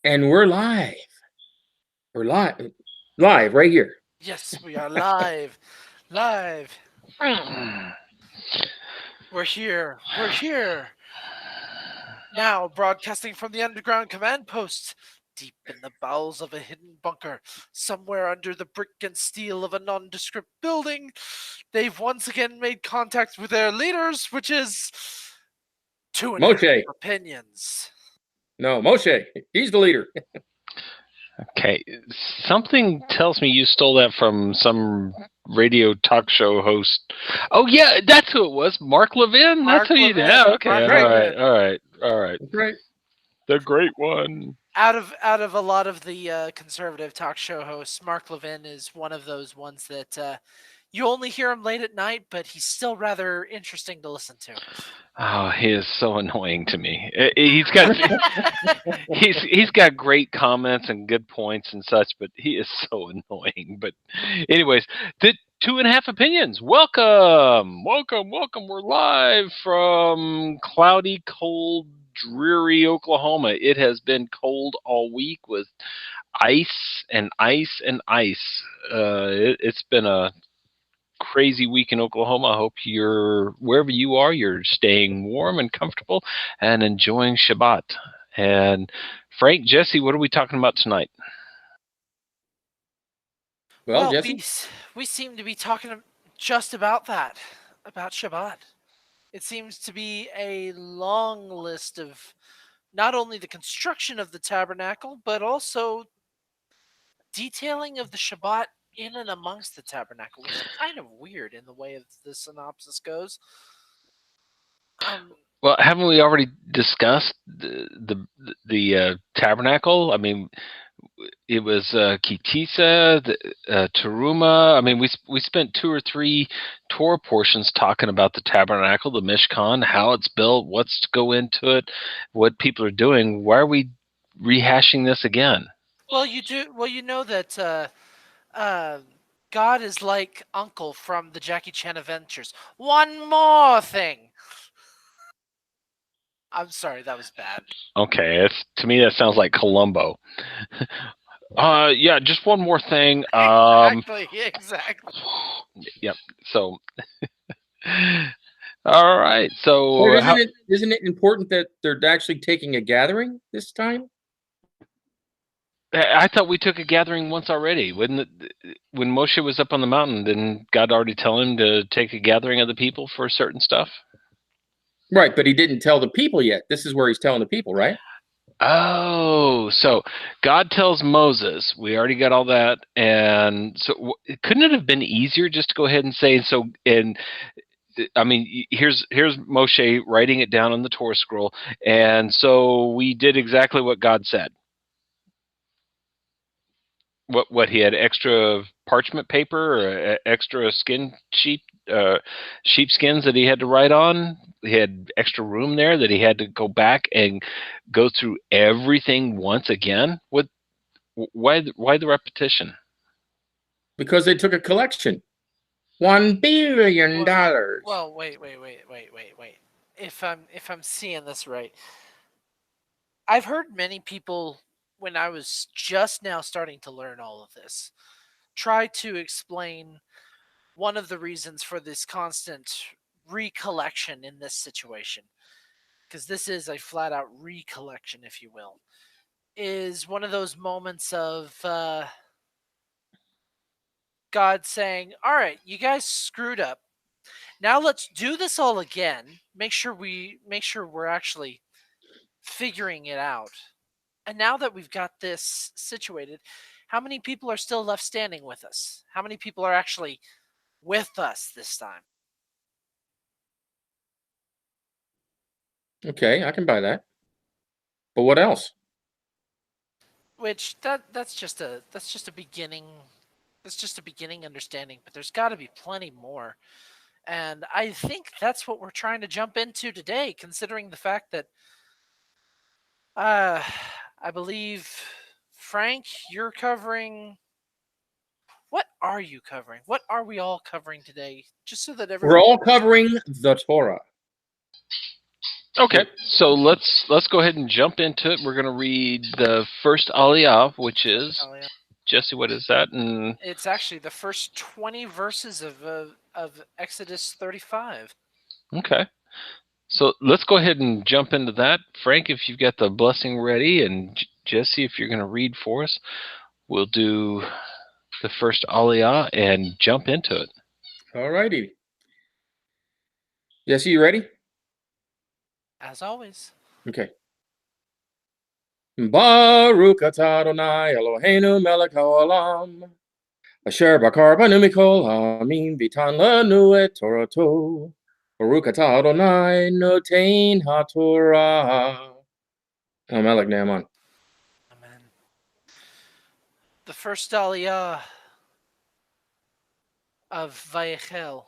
And we're live. We're live right here. Yes, we are live. Live. We're here. We're here. Now broadcasting from the underground command post, deep in the bowels of a hidden bunker, somewhere under the brick and steel of a nondescript building. They've once again made contact with their leaders, which is two and a half Moshe. opinions. No, Moshe. He's the leader. Okay, something tells me you stole that from some radio talk show host. Oh yeah, that's who it was. Mark Levin. That's Mark who you did. Yeah, Levin. okay, Mark Right. Levin. all right. That's right. The great one. Out of a lot of the conservative talk show hosts, Mark Levin is one of those ones that you only hear him late at night, but he's still rather interesting to listen to. Oh, he is so annoying to me. He's got great comments and good points and such, but he is so annoying. But anyways, the two and a half opinions. Welcome, welcome, welcome. We're live from cloudy, cold, dreary Oklahoma. It has been cold all week with ice and ice and ice. It's been a crazy week in Oklahoma. I hope you're wherever you are, you're staying warm and comfortable and enjoying Shabbat. And Frank, Jesse, what are we talking about tonight? Well, Well, Jesse. we seem to be talking just about that, about Shabbat. It seems to be a long list of not only the construction of the tabernacle, but also detailing of the Shabbat in and amongst the tabernacle, which is kind of weird in the way of the synopsis goes. Um, Well, haven't we already discussed the tabernacle? I mean, it was Kitisa, Teruma. I mean, we spent 2 or 3 Torah portions talking about the tabernacle, the Mishkan, how it's built, what's to go into it, what people are doing. Why are we rehashing this again? well, you do. Well, you know that uh, God is like Uncle from the Jackie Chan Adventures. One more thing. I'm sorry, that was bad. Okay, to me that sounds like Columbo. Yeah, just one more thing. Exactly, exactly. Yep. So, all right. But So, isn't it important that they're actually taking a gathering this time? I thought we took a gathering once already. When Moshe was up on the mountain, didn't God already tell him to take a gathering of the people for certain stuff? Right, but he didn't tell the people yet. This is where he's telling the people, right? Oh, so God tells Moses, we already got all that, and so couldn't it have been easier just to go ahead and say so? And I mean, here's Moshe writing it down on the Torah scroll, and so we did exactly what God said. What he had extra parchment paper or extra sheepskins that he had to write on. He had extra room there that he had to go back and go through everything once again. Why the repetition? Because they took a collection. $1 billion. Well, wait. If I'm seeing this right, I've heard many people when I was just now starting to learn all of this try to explain one of the reasons for this constant recollection in this situation, because this is a flat out recollection, if you will, is one of those moments of God saying, "All right, you guys screwed up. Now let's do this all again. Make sure we're actually figuring it out. And now that we've got this situated, how many people are still left standing with us? How many people are actually with us this time?" Okay, I can buy that. But what else? Which that's just a beginning. That's just a beginning understanding, but there's got to be plenty more. And I think that's what we're trying to jump into today, considering the fact that uh, I believe Frank, you're covering. What are you covering? What are we all covering today? Just so that We're everyone all knows. covering the Torah. Okay, so let's go ahead and jump into it. We're going to read the first aliyah, which is Aliyah. Jesse. What is that? And It's actually the first 20 verses of Exodus 35. okay, so let's go ahead and jump into that. Frank, if you've got the blessing ready, and Jesse, if you're going to read for us, we'll do the first aliyah and jump into it. All righty. Jesse, you ready? As always. Okay. Baruch atah Adonai Eloheinu melech haolam. Asher bakar banu mikol ha'amim v'tan lanu et Torato. Baruch atah Adonai notein ha'Torah. Melech Naaman. Amen. The first aliyah of Vayechel,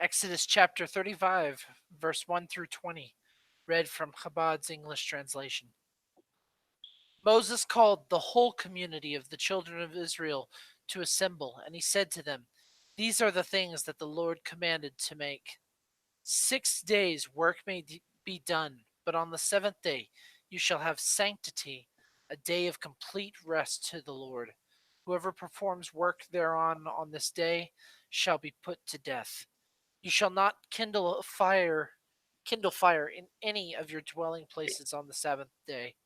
Exodus chapter 35, verse 1 through 20, read from Chabad's English translation. Moses called the whole community of the children of Israel to assemble, and he said to them, "These are the things that the Lord commanded to make. 6 days work may be done, but on the seventh day you shall have sanctity, a day of complete rest to the Lord. Whoever performs work thereon on this day shall be put to death. You shall not kindle fire in any of your dwelling places on the seventh day."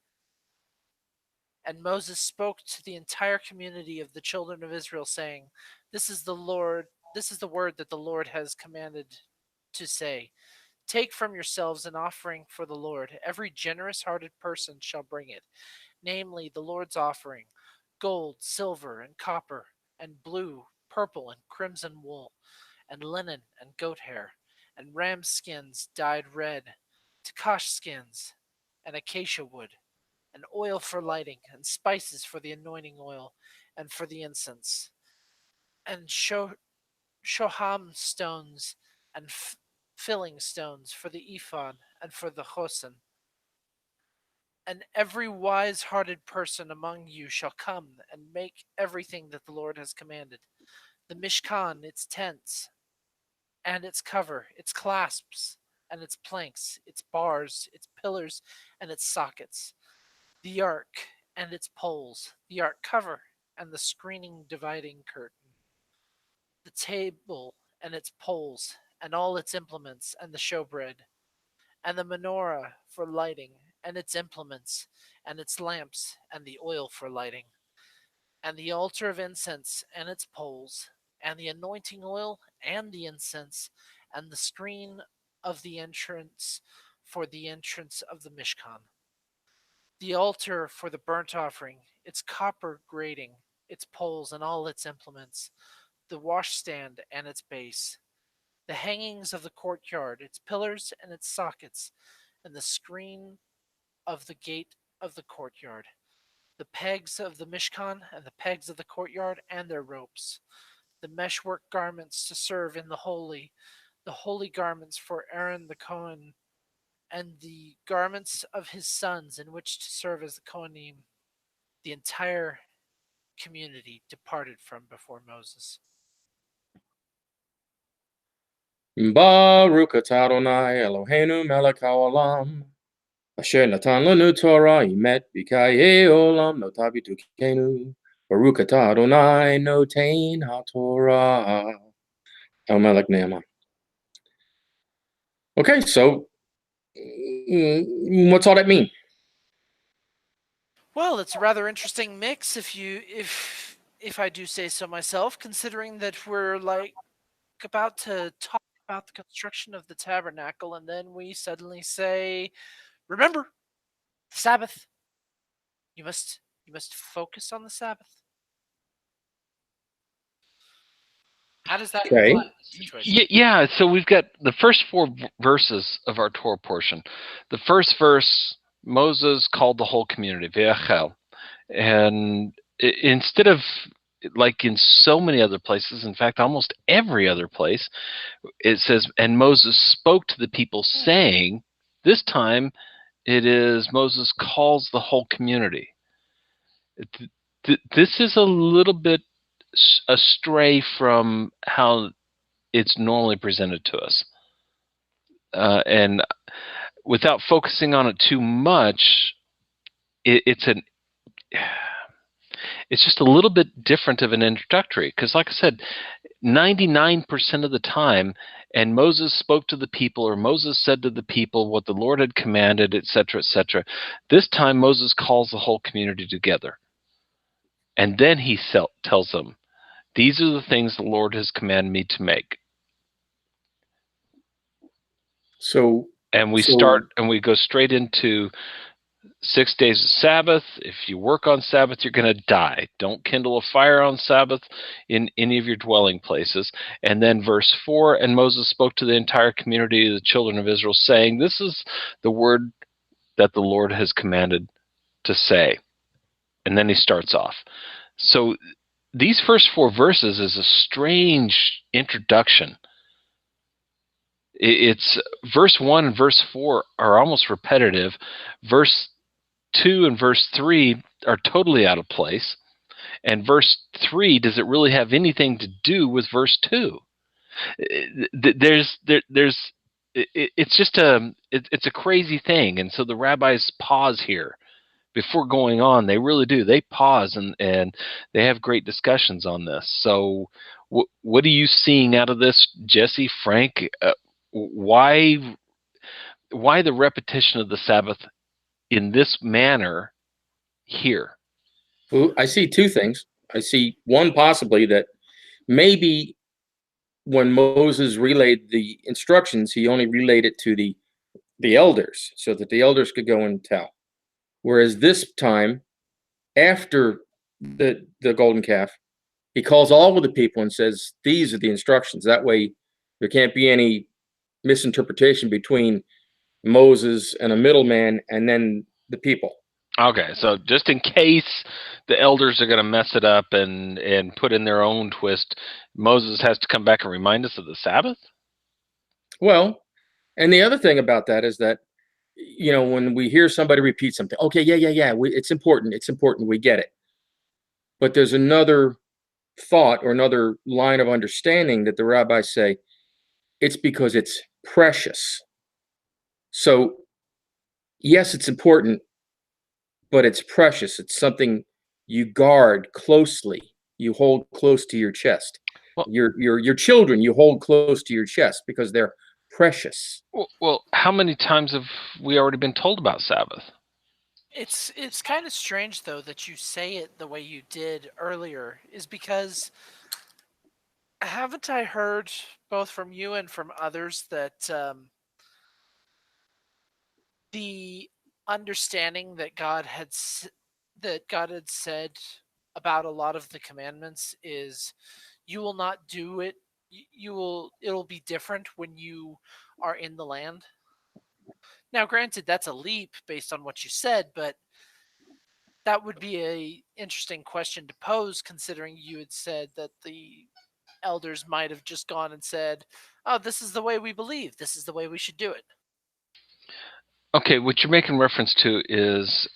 And Moses spoke to the entire community of the children of Israel, saying, this is the word that the Lord has commanded to say. Take from yourselves an offering for the Lord. Every generous hearted person shall bring it, namely the Lord's offering: gold, silver, and copper, and blue, purple, and crimson wool, and linen, and goat hair, and ram skins dyed red, takash skins, and acacia wood, and oil for lighting, and spices for the anointing oil, and for the incense, and shoham stones, and filling stones for the ephod, and for the chosin. And every wise hearted person among you shall come and make everything that the Lord has commanded: the Mishkan, its tents, and its cover, its clasps, and its planks, its bars, its pillars, and its sockets, the ark and its poles, the ark cover and the screening dividing curtain, the table and its poles, and all its implements, and the showbread, and the menorah for lighting, and its implements, and its lamps, and the oil for lighting, and the altar of incense and its poles, and the anointing oil and the incense, and the screen of the entrance for the entrance of the Mishkan, the altar for the burnt offering, its copper grating, its poles and all its implements, the washstand and its base, the hangings of the courtyard, its pillars and its sockets, and the screen of the gate of the courtyard, the pegs of the Mishkan and the pegs of the courtyard and their ropes, the meshwork garments to serve in the holy garments for Aaron the Cohen, and the garments of his sons in which to serve as the Kohanim. The entire community departed from before Moses. Baruch atah Adonai Eloheinu melech haolam. Asher natan lanu Torah imet b'kayei olam nota b'tukenu. Baruch atah Adonai notein ha'Torah. Melech Naaman. Okay, so what's all that mean? Well, it's a rather interesting mix, if I do say so myself, considering that we're like about to talk about the construction of the tabernacle, and then we suddenly say, "Remember, Sabbath. You must focus on the Sabbath." How does that Okay. situation? Yeah, so we've got the first four verses of our Torah portion. The first verse, Moses called the whole community, Vayechel. And instead of, like in so many other places, in fact, almost every other place, it says, and Moses spoke to the people saying, this time it is Moses calls the whole community. This is a little bit astray from how it's normally presented to us. And without focusing on it too much, it's just a little bit different of an introductory, because like I said, 99% of the time, and Moses spoke to the people, or Moses said to the people what the Lord had commanded, etc., etc. This time Moses calls the whole community together, and then he tells them, these are the things the Lord has commanded me to make. And we go straight into 6 days of Sabbath. If you work on Sabbath, you're going to die. Don't kindle a fire on Sabbath in any of your dwelling places. And then verse 4, and Moses spoke to the entire community of the children of Israel, saying, this is the word that the Lord has commanded to say. And then he starts off. So these first 4 verses is a strange introduction. It's verse 1 and verse 4 are almost repetitive. Verse 2 and verse 3 are totally out of place. And verse 3 doesn't really have anything to do with verse 2. It's just it's a crazy thing. And so the rabbis pause here before going on. They really do. They pause and they have great discussions on this. So what are you seeing out of this, Jesse, Frank? Why the repetition of the Sabbath in this manner here? Well, I see 2 things. I see one, possibly that maybe when Moses relayed the instructions, he only relayed it to the elders so that the elders could go and tell. Whereas this time, after the golden calf, he calls all of the people and says, these are the instructions. That way there can't be any misinterpretation between Moses and a middleman and then the people. Okay, so just in case the elders are going to mess it up and put in their own twist, Moses has to come back and remind us of the Sabbath? Well, and the other thing about that is that, when we hear somebody repeat something, okay, yeah, it's important, we get it. But there's another thought or another line of understanding that the rabbis say, it's because it's precious. So, yes, it's important, but it's precious. It's something you guard closely. You hold close to your chest. Well, your children you hold close to your chest because they're precious. Well, how many times have we already been told about Sabbath? It's kind of strange, though, that you say it the way you did earlier, is because haven't I heard both from you and from others that the understanding that God had said about a lot of the commandments is, you will not do it. It'll be different when you are in the land. Now, granted, that's a leap based on what you said, but that would be a interesting question to pose, considering you had said that the elders might have just gone and said, oh, this is the way we believe, this is the way we should do it. Okay, what you're making reference to is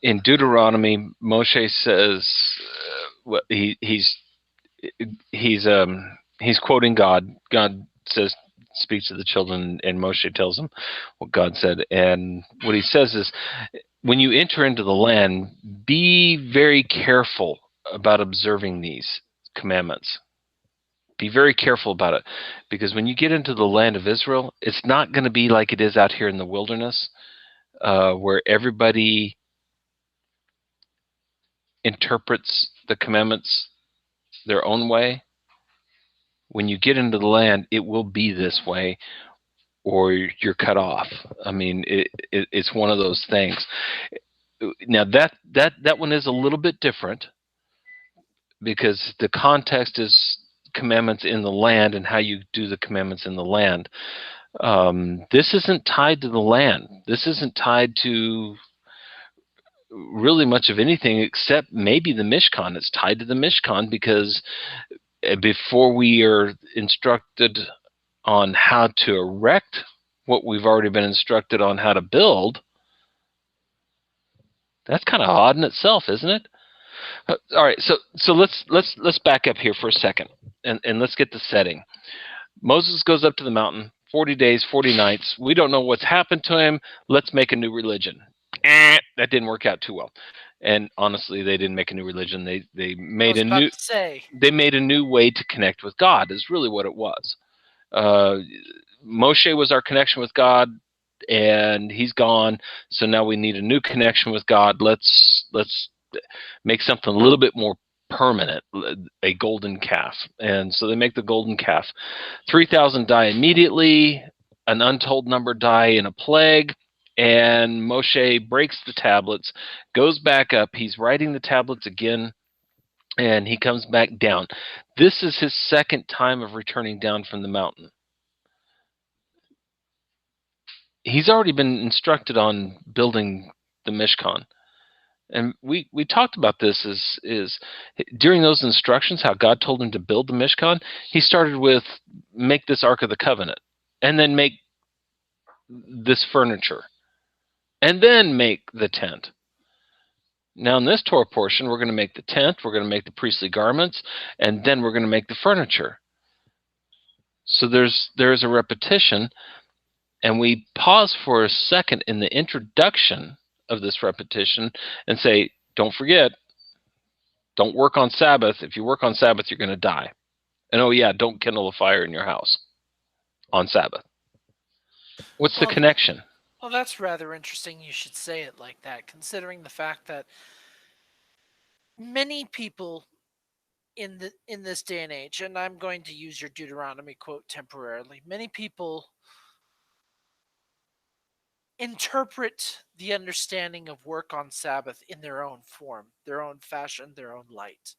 in Deuteronomy, Moshe says he's quoting God. God says, speaks to the children, and Moshe tells them what God said. And what he says is, when you enter into the land, be very careful about observing these commandments. Be very careful about it, because when you get into the land of Israel, it's not going to be like it is out here in the wilderness, where everybody interprets the commandments their own way. When you get into the land, it will be this way, or you're cut off. I mean, it's one of those things. Now that one is a little bit different, because the context is commandments in the land and how you do the commandments in the land. This isn't tied to the land. This isn't tied to really much of anything except maybe the Mishkan. It's tied to the Mishkan because before we are instructed on how to erect what we've already been instructed on how to build, that's kind of odd in itself, isn't it? All right, so let's back up here for a second and let's get the setting. Moses goes up to the mountain. 40 days, 40 nights. We don't know what's happened to him. Let's make a new religion. That didn't work out too well. And honestly, they didn't make a new religion. They I made was a about new to say. they made a new way to connect with God. Is really what it was. Uh, Moshe was our connection with God, and he's gone. So now we need a new connection with God. Let's make something a little bit more permanent, a golden calf. And so they make the golden calf. 3,000 die immediately. An untold number die in a plague. And Moshe breaks the tablets, goes back up. He's writing the tablets again, and he comes back down. This is his second time of returning down from the mountain. He's already been instructed on building the Mishkan. And we talked about this is during those instructions, how God told him to build the Mishkan. He started with make this Ark of the Covenant, and then make this furniture, and then make the tent. Now in this Torah portion, we're going to make the tent, we're going to make the priestly garments, and then we're going to make the furniture. So there's a repetition, and we pause for a second in the introduction of this repetition and say, don't forget, don't work on Sabbath. If you work on Sabbath, you're going to die. And oh yeah, don't kindle a fire in your house on Sabbath. What's the connection? Well, that's rather interesting you should say it like that, considering the fact that many people in this day and age, and I'm going to use your Deuteronomy quote temporarily, many people interpret the understanding of work on Sabbath in their own form, their own fashion, their own light.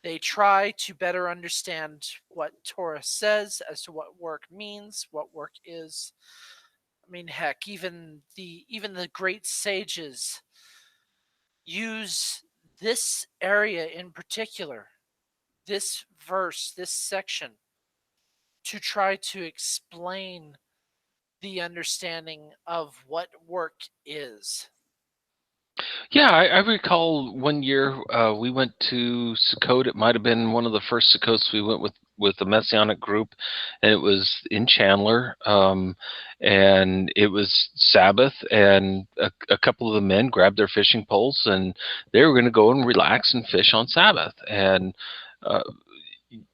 They try to better understand what Torah says as to what work means, what work is. I mean, heck, even the great sages use this area in particular, this verse, this section, to try to explain the understanding of what work is. Yeah, I recall one year we went to Sukkot. It might have been one of the first Sukkots we went with the Messianic group, and it was in Chandler, and it was Sabbath, and a couple of the men grabbed their fishing poles, and they were going to go and relax and fish on Sabbath. And uh,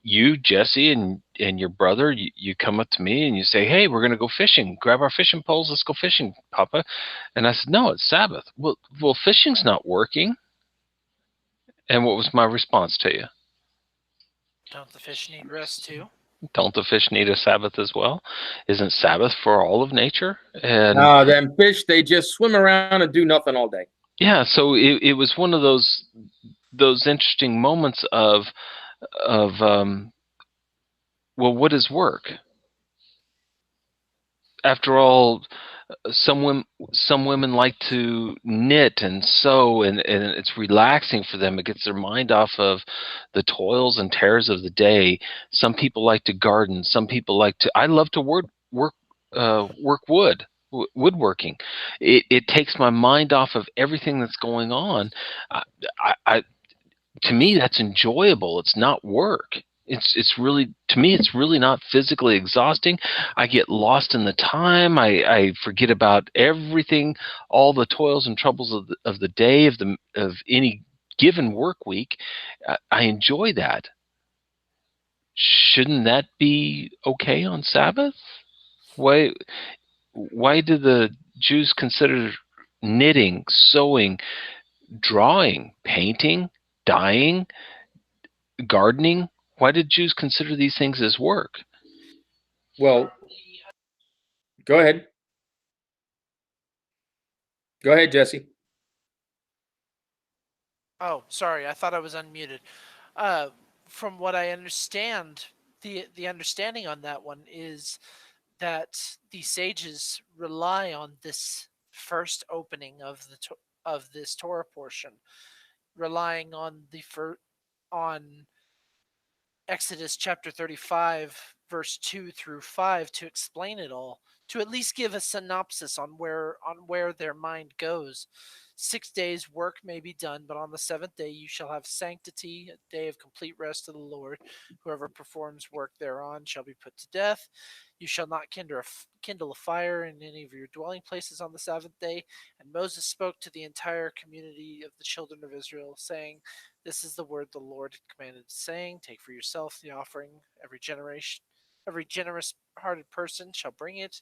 you, Jesse, and your brother, you come up to me and you say, "Hey, we're going to go fishing. Grab our fishing poles. Let's go fishing, Papa." And I said, "No, it's Sabbath." Well, fishing's not working. And what was my response to you? Don't the fish need rest too? Don't the fish need a Sabbath as well? Isn't Sabbath for all of nature? And them fish, they just swim around and do nothing all day. yeah, so it was one of those interesting moments of well, what is work? After all, some women like to knit and sew, and it's relaxing for them. It gets their mind off of the toils and terrors of the day. Some people like to garden. Some people like to. I love to work woodworking. It takes my mind off of everything that's going on. I to me that's enjoyable. It's not work. It's really, to me, it's really not physically exhausting. I get lost in the time. I forget about everything, all the toils and troubles of the day, of any given work week. I enjoy that. Shouldn't that be okay on Sabbath? Why do the Jews consider knitting, sewing, drawing, painting, dyeing, gardening? Why did Jews consider these things as work? Well, go ahead. Go ahead, Jesse. Oh, sorry, I thought I was unmuted. From what I understand, the understanding on that one is that the sages rely on this first opening of of this Torah portion, relying on on Exodus chapter 35, verse 2 through 5 to explain it all, to at least give a synopsis on where their mind goes. 6 days work may be done, but on the seventh day you shall have sanctity, a day of complete rest to the Lord. Whoever performs work thereon shall be put to death. You shall not kindle a fire in any of your dwelling places on the Sabbath day. And Moses spoke to the entire community of the children of Israel, saying, This is the word the Lord had commanded, saying, Take for yourself the offering. Every generous-hearted person shall bring it.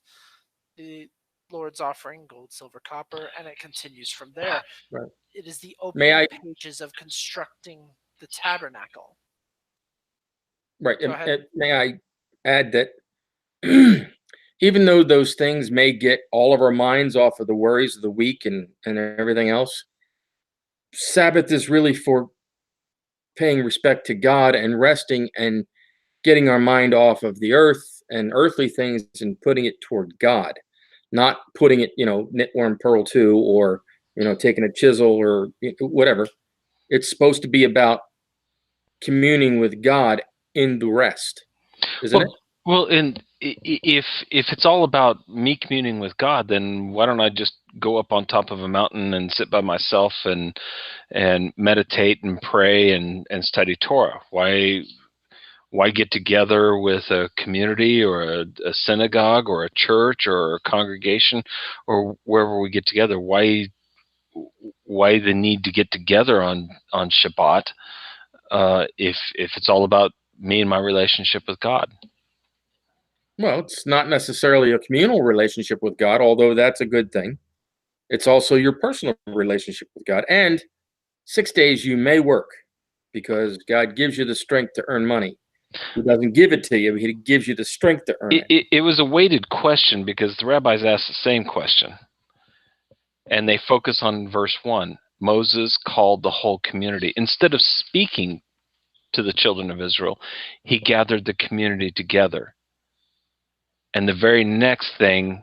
The Lord's offering, gold, silver, copper, and it continues from there. Right. It is the May opening I pages of constructing the tabernacle. right? Go ahead. May I add that even though those things may get all of our minds off of the worries of the week and everything else, Sabbath is really for paying respect to God and resting and getting our mind off of the earth and earthly things and putting it toward God, not putting it, knit one pearl two, or taking a chisel or whatever. It's supposed to be about communing with God in the rest, isn't it? Well, and if it's all about me communing with God, then why don't I just go up on top of a mountain and sit by myself and meditate and pray and study Torah? Why get together with a community or a synagogue or a church or a congregation or wherever we get together? Why the need to get together on Shabbat if it's all about me and my relationship with God? Well, it's not necessarily a communal relationship with God, although that's a good thing. It's also your personal relationship with God. And 6 days you may work because God gives you the strength to earn money. He doesn't give it to you, he gives you the strength to earn it. It was a weighted question because the rabbis asked the same question. And they focus on verse 1. Moses called the whole community. Instead of speaking to the children of Israel, he gathered the community together. And the very next thing,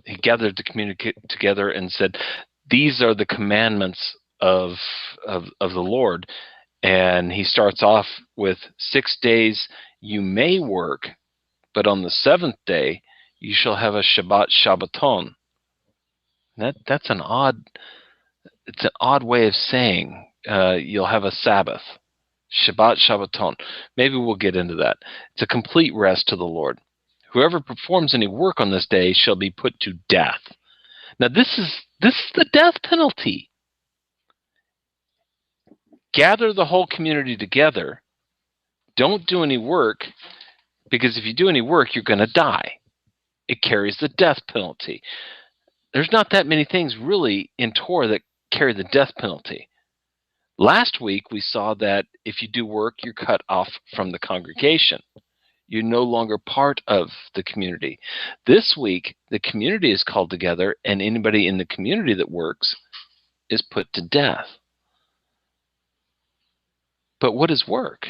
he gathered the community together and said, these are the commandments of the Lord. And he starts off with 6 days you may work, but on the seventh day you shall have a Shabbaton. That's an odd way of saying you'll have a Sabbath. Shabbaton. Maybe we'll get into that. It's a complete rest to the Lord. Whoever performs any work on this day shall be put to death. Now this is the death penalty. Gather the whole community together. Don't do any work, because if you do any work, you're going to die. It carries the death penalty. There's not that many things really in Torah that carry the death penalty. Last week, we saw that if you do work, you're cut off from the congregation. You're no longer part of the community. This week, the community is called together, and anybody in the community that works is put to death. But what is work?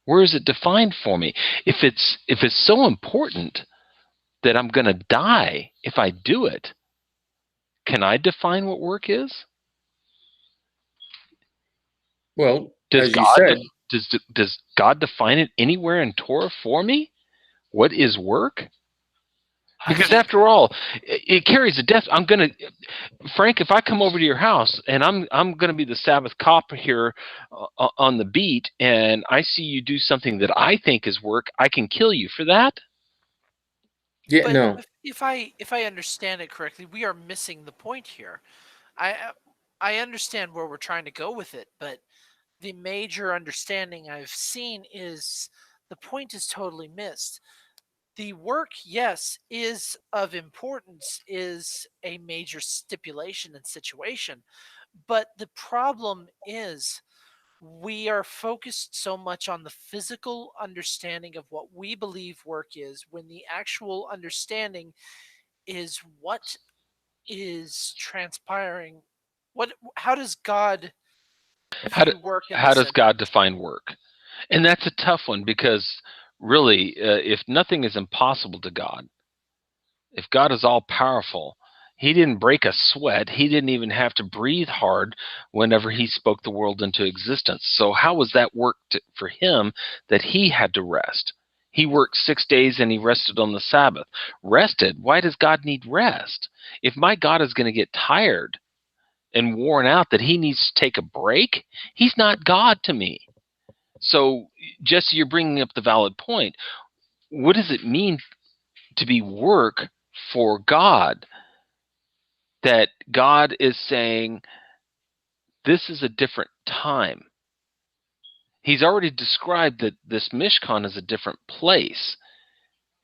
Where is it defined for me? If it's so important that I'm going to die if I do it, can I define what work is? Well, Does as you said, does God define it anywhere in Torah for me? What is work? Because after all, it carries a death. Frank, if I come over to your house and I'm going to be the Sabbath cop here on the beat, and I see you do something that I think is work, I can kill you for that. Yeah, but no. if I understand it correctly, we are missing the point here. I understand where we're trying to go with it, but the major understanding I've seen is the point is totally missed. The work, yes, is of importance, is a major stipulation and situation, but the problem is we are focused so much on the physical understanding of what we believe work is, when the actual understanding is what is transpiring. How does God view work in How this does sense? God define work? And that's a tough one, because really, if nothing is impossible to God, if God is all powerful, he didn't break a sweat. He didn't even have to breathe hard whenever he spoke the world into existence. So how was that work for him that he had to rest? He worked 6 days and he rested on the Sabbath. Rested? Why does God need rest? If my God is going to get tired and worn out that he needs to take a break, he's not God to me. So, Jesse, you're bringing up the valid point. what does it mean to be work for God? That God is saying, this is a different time. He's already described that this Mishkan is a different place.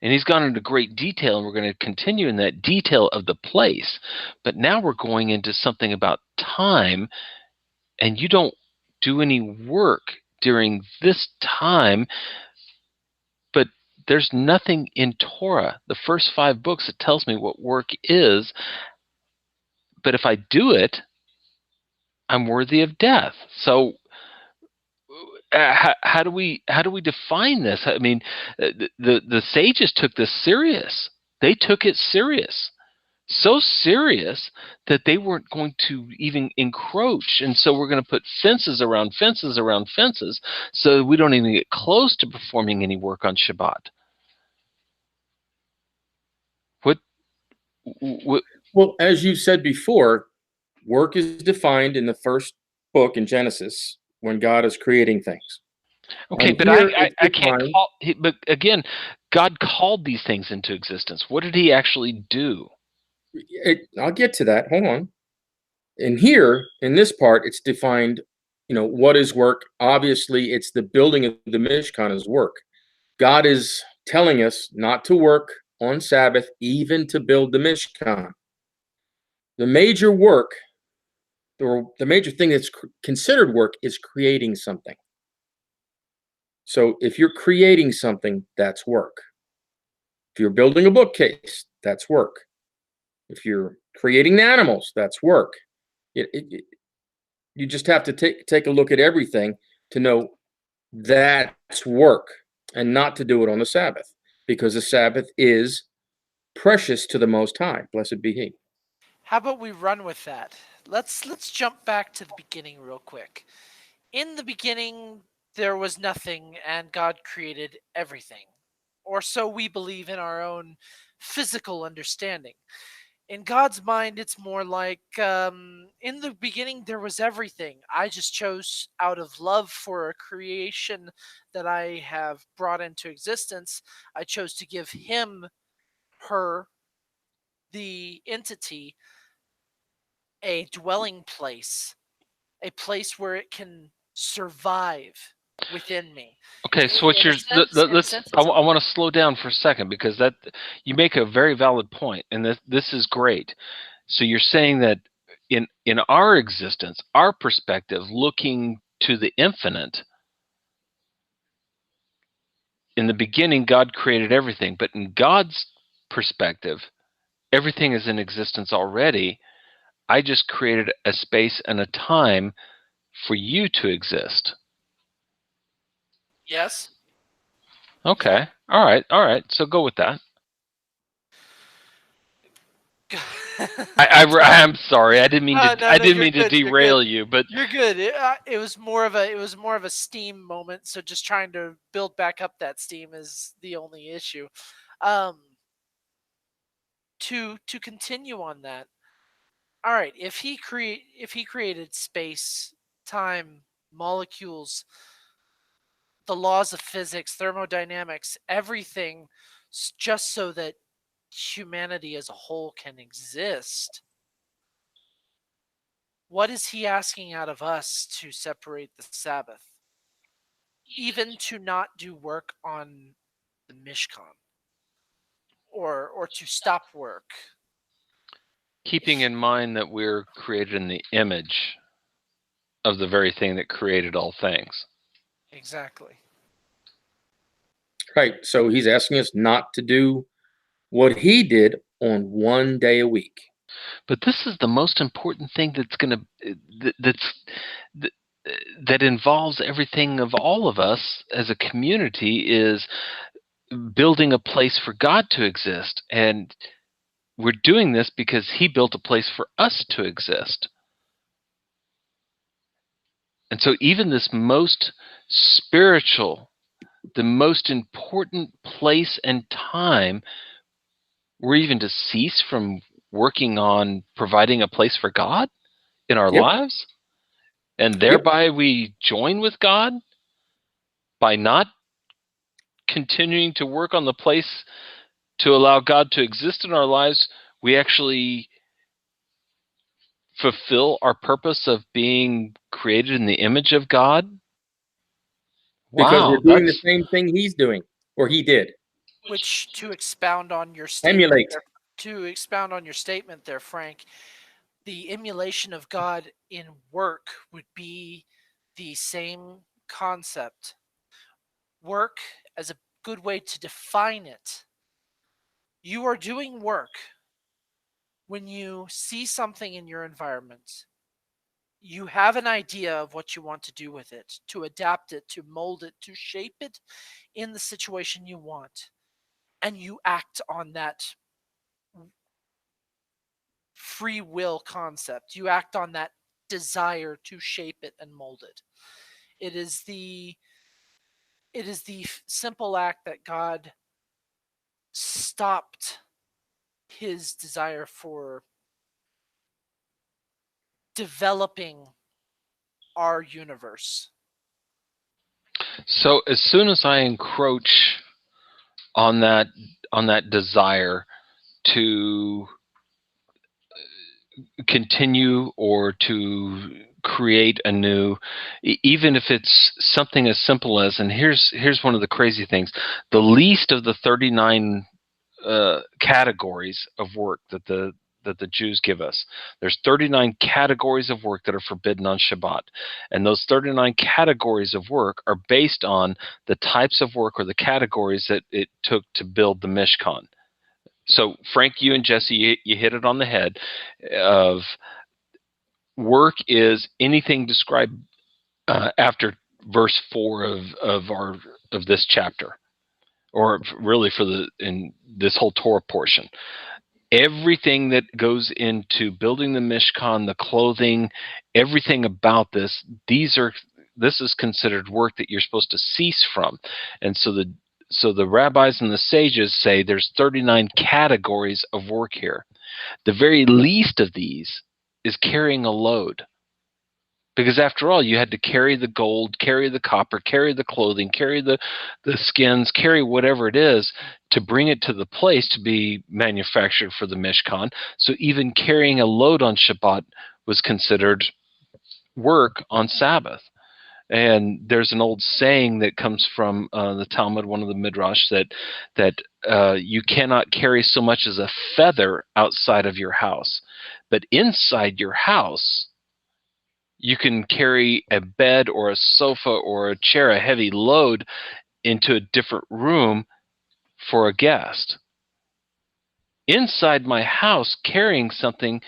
And he's gone into great detail, and we're going to continue in that detail of the place. But now we're going into something about time, and you don't do any work during this time. But there's nothing in Torah, the first 5 books, that tells me what work is. But if I do it, I'm worthy of death. So how do we define this? I mean, the sages took this serious. They took it serious, so serious that they weren't going to even encroach. And so we're going to put fences around fences around fences, so we don't even get close to performing any work on Shabbat. What Well, as you said before, work is defined in the first book in Genesis when God is creating things. Okay, And but here I it's can't defined. call. But again, God called these things into existence. What did He actually do? I'll get to that. Hold on. And here in this part, it's defined. What is work? Obviously, it's the building of the Mishkan is work. God is telling us not to work on Sabbath, even to build the Mishkan. The major work, or the major thing that's considered work, is creating something. So if you're creating something, that's work. If you're building a bookcase, that's work. If you're creating animals, that's work. You just have to take a look at everything to know that's work, and not to do it on the Sabbath, because the Sabbath is precious to the Most High. Blessed be He. How about we run with that? Let's jump back to the beginning real quick. In the beginning, there was nothing, and God created everything. Or so we believe in our own physical understanding. In God's mind, it's more like in the beginning, there was everything. I just chose out of love for a creation that I have brought into existence. I chose to give him, her, the entity, a dwelling place, a place where it can survive within me. Okay, so what In a you're sense, I it's a want to slow down for a second, because that you make a very valid point, and this is great. So you're saying that in our existence, our perspective, looking to the infinite, in the beginning, God created everything, but in God's perspective, everything is in existence already. I just created a space and a time for you to exist. yes. Okay. All right. So go with that. I'm sorry. I didn't mean to. No, I no, didn't you're mean to good. You're good. derail you, but You're good. It was more of a steam moment. So just trying to build back up that steam is the only issue. Um, to continue on that. All right. If he created space, time, molecules, the laws of physics, thermodynamics, everything, just so that humanity as a whole can exist. What is he asking out of us to separate the Sabbath? Even to not do work on the Mishkan, or to stop work. keeping in mind that we're created in the image of the very thing that created all things. Exactly. Right. So He's asking us not to do what He did on one day a week. But this is the most important thing that involves everything of all of us as a community, is building a place for God to exist. And we're doing this because He built a place for us to exist. And so even this most spiritual, the most important place and time, we're even to cease from working on providing a place for God in our Yep. lives, and Yep. thereby we join with God by not continuing to work on the place to allow God to exist in our lives, we actually fulfill our purpose of being created in the image of God? Because Wow, we're doing the same thing he's doing, or he did. Which, to expound on your statement Emulate. there, Frank, the emulation of God in work would be the same concept. Work, as a good way to define it, you are doing work when you see something in your environment. You have an idea of what you want to do with it, to adapt it, to mold it, to shape it in the situation you want. And you act on that free will concept. You act on that desire to shape it and mold it. It is the simple act that God stopped his desire for developing our universe. So as soon as I encroach on that desire to continue or to create anew, even if it's something as simple as, and here's one of the crazy things, the least of the 39 categories of work that the Jews give us. There's 39 categories of work that are forbidden on Shabbat. And those 39 categories of work are based on the types of work or the categories that it took to build the Mishkan. So, Frank, you and Jesse, you hit it on the head. Of work is anything described after verse 4 of this chapter, or really in this whole Torah portion. Everything that goes into building the Mishkan, the clothing, everything about this is considered work that you're supposed to cease from. And so the rabbis and the sages say there's 39 categories of work here. The very least of these is carrying a load. Because after all, you had to carry the gold, carry the copper, carry the clothing, carry the skins, carry whatever it is to bring it to the place to be manufactured for the Mishkan. So even carrying a load on Shabbat was considered work on Sabbath. And there's an old saying that comes from the Talmud, one of the Midrash, that you cannot carry so much as a feather outside of your house. But inside your house, you can carry a bed or a sofa or a chair, a heavy load, into a different room for a guest. Inside my house, carrying something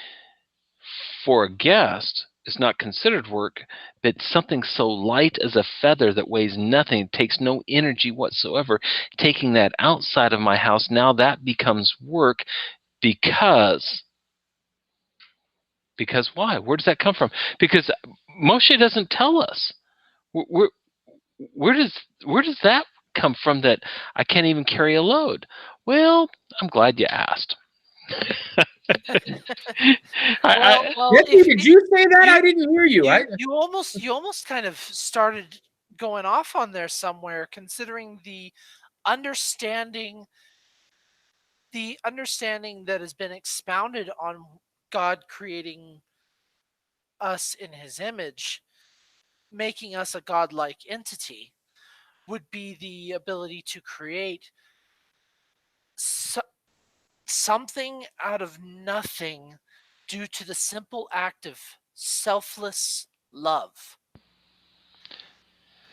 for a guest is not considered work, but something so light as a feather that weighs nothing, it takes no energy whatsoever, taking that outside of my house, now that becomes work. Because why? Where does that come from? Because Moshe doesn't tell us. Where does that come from that I can't even carry a load? Well, I'm glad you asked. Jesse, did you say that? I didn't hear you. You almost kind of started going off on there somewhere, considering the understanding that has been expounded on God creating us in his image, making us a godlike entity, would be the ability to create something out of nothing due to the simple act of selfless love.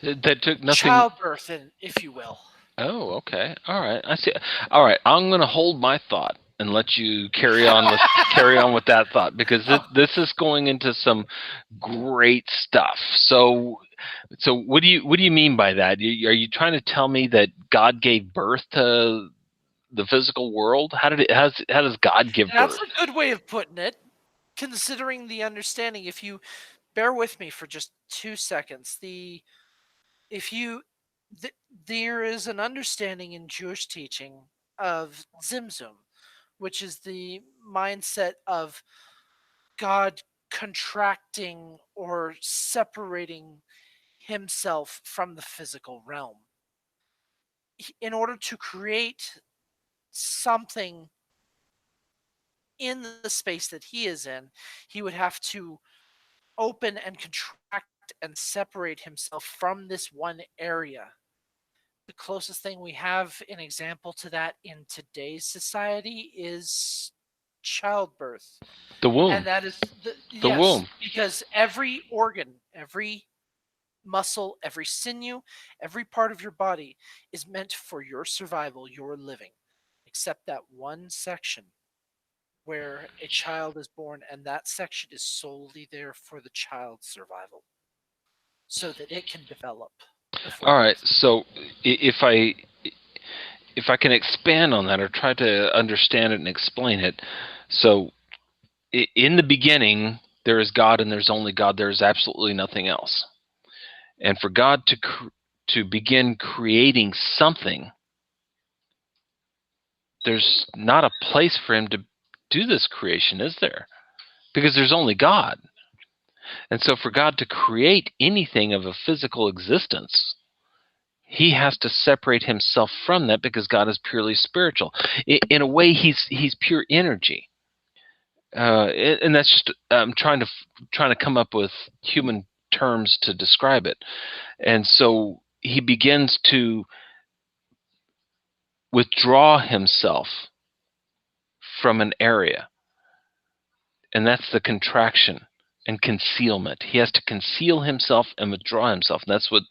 That took nothing. Childbirth, if you will. Oh, okay. All right. I see. All right. I'm going to hold my thought and let you carry on with that thought, because this is going into some great stuff. So what do you mean by that? Are you trying to tell me that God gave birth to the physical world? How does God give birth? That's a good way of putting it, considering the understanding. If you bear with me for just 2 seconds, there is an understanding in Jewish teaching of Zimzum, which is the mindset of God contracting or separating himself from the physical realm. in order to create something in the space that he is in, he would have to open and contract and separate himself from this one area. The closest thing we have an example to that in today's society is childbirth. The womb. And that is The yes, womb. because every organ, every muscle, every sinew, every part of your body is meant for your survival, your living, except that one section where a child is born, and that section is solely there for the child's survival so that it can develop before All right. birth. So if I can expand on that or try to understand it and explain it, so in the beginning there is God and there's only God. There is absolutely nothing else. And for God to begin creating something, there's not a place for him to do this creation, is there? Because there's only God. And so for God to create anything of a physical existence, he has to separate himself from that, because God is purely spiritual. In a way, he's pure energy. And that's just I'm trying to come up with human terms to describe it. And so he begins to withdraw himself from an area, and that's the contraction and concealment. He has to conceal himself and withdraw himself. And that's what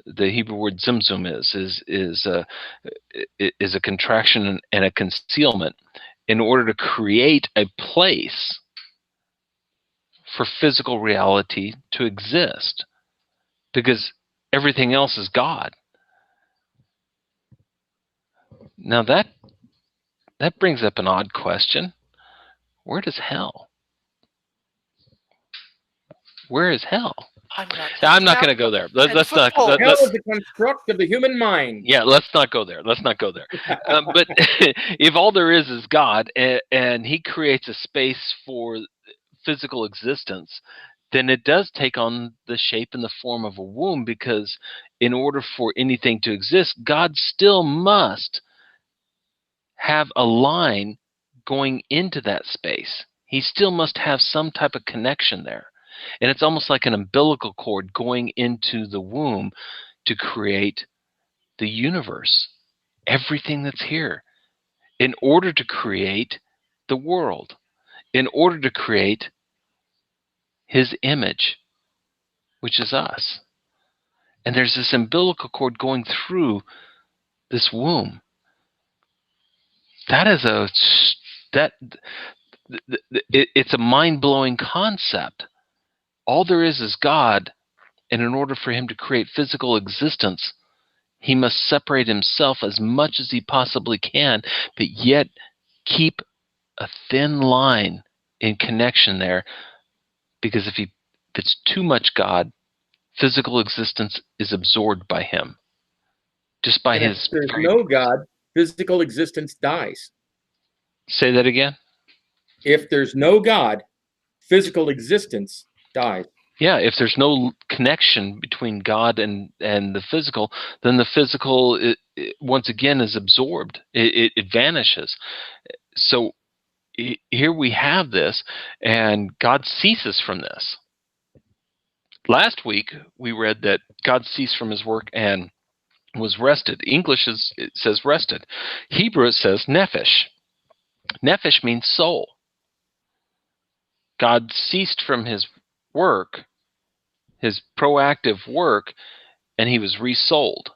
the Hebrew word zimzum is a contraction and a concealment in order to create a place for physical reality to exist, because everything else is God. Now that brings up an odd question. Where does hell? Where is hell? I'm not I'm thinking not out going to go there. 10 Let's foot not. pole. Hell is a construct of the human mind. Yeah, let's not go there. Let's not go there. But if all there is God, and he creates a space for physical existence, then it does take on the shape and the form of a womb, because in order for anything to exist, God still must have a line going into that space. He still must have some type of connection there. And it's almost like an umbilical cord going into the womb to create the universe, everything that's here, in order to create the world, in order to create his image, which is us. And there's this umbilical cord going through this womb. That is it's a mind-blowing concept. All there is God, and in order for him to create physical existence, he must separate himself as much as he possibly can, but yet keep a thin line in connection there, because if it's too much God, physical existence is absorbed by him, just by And if his there's very. no God, physical existence dies. Say that again. If there's no God, physical existence dies. Yeah, if there's no connection between God and the physical, then the physical once again is absorbed. It vanishes. So here we have this, and God ceases from this. Last week we read that God ceased from his work and was rested. English it says rested. Hebrew it says nephesh. Nephesh means soul. God ceased from his work, his proactive work, and he was resouled.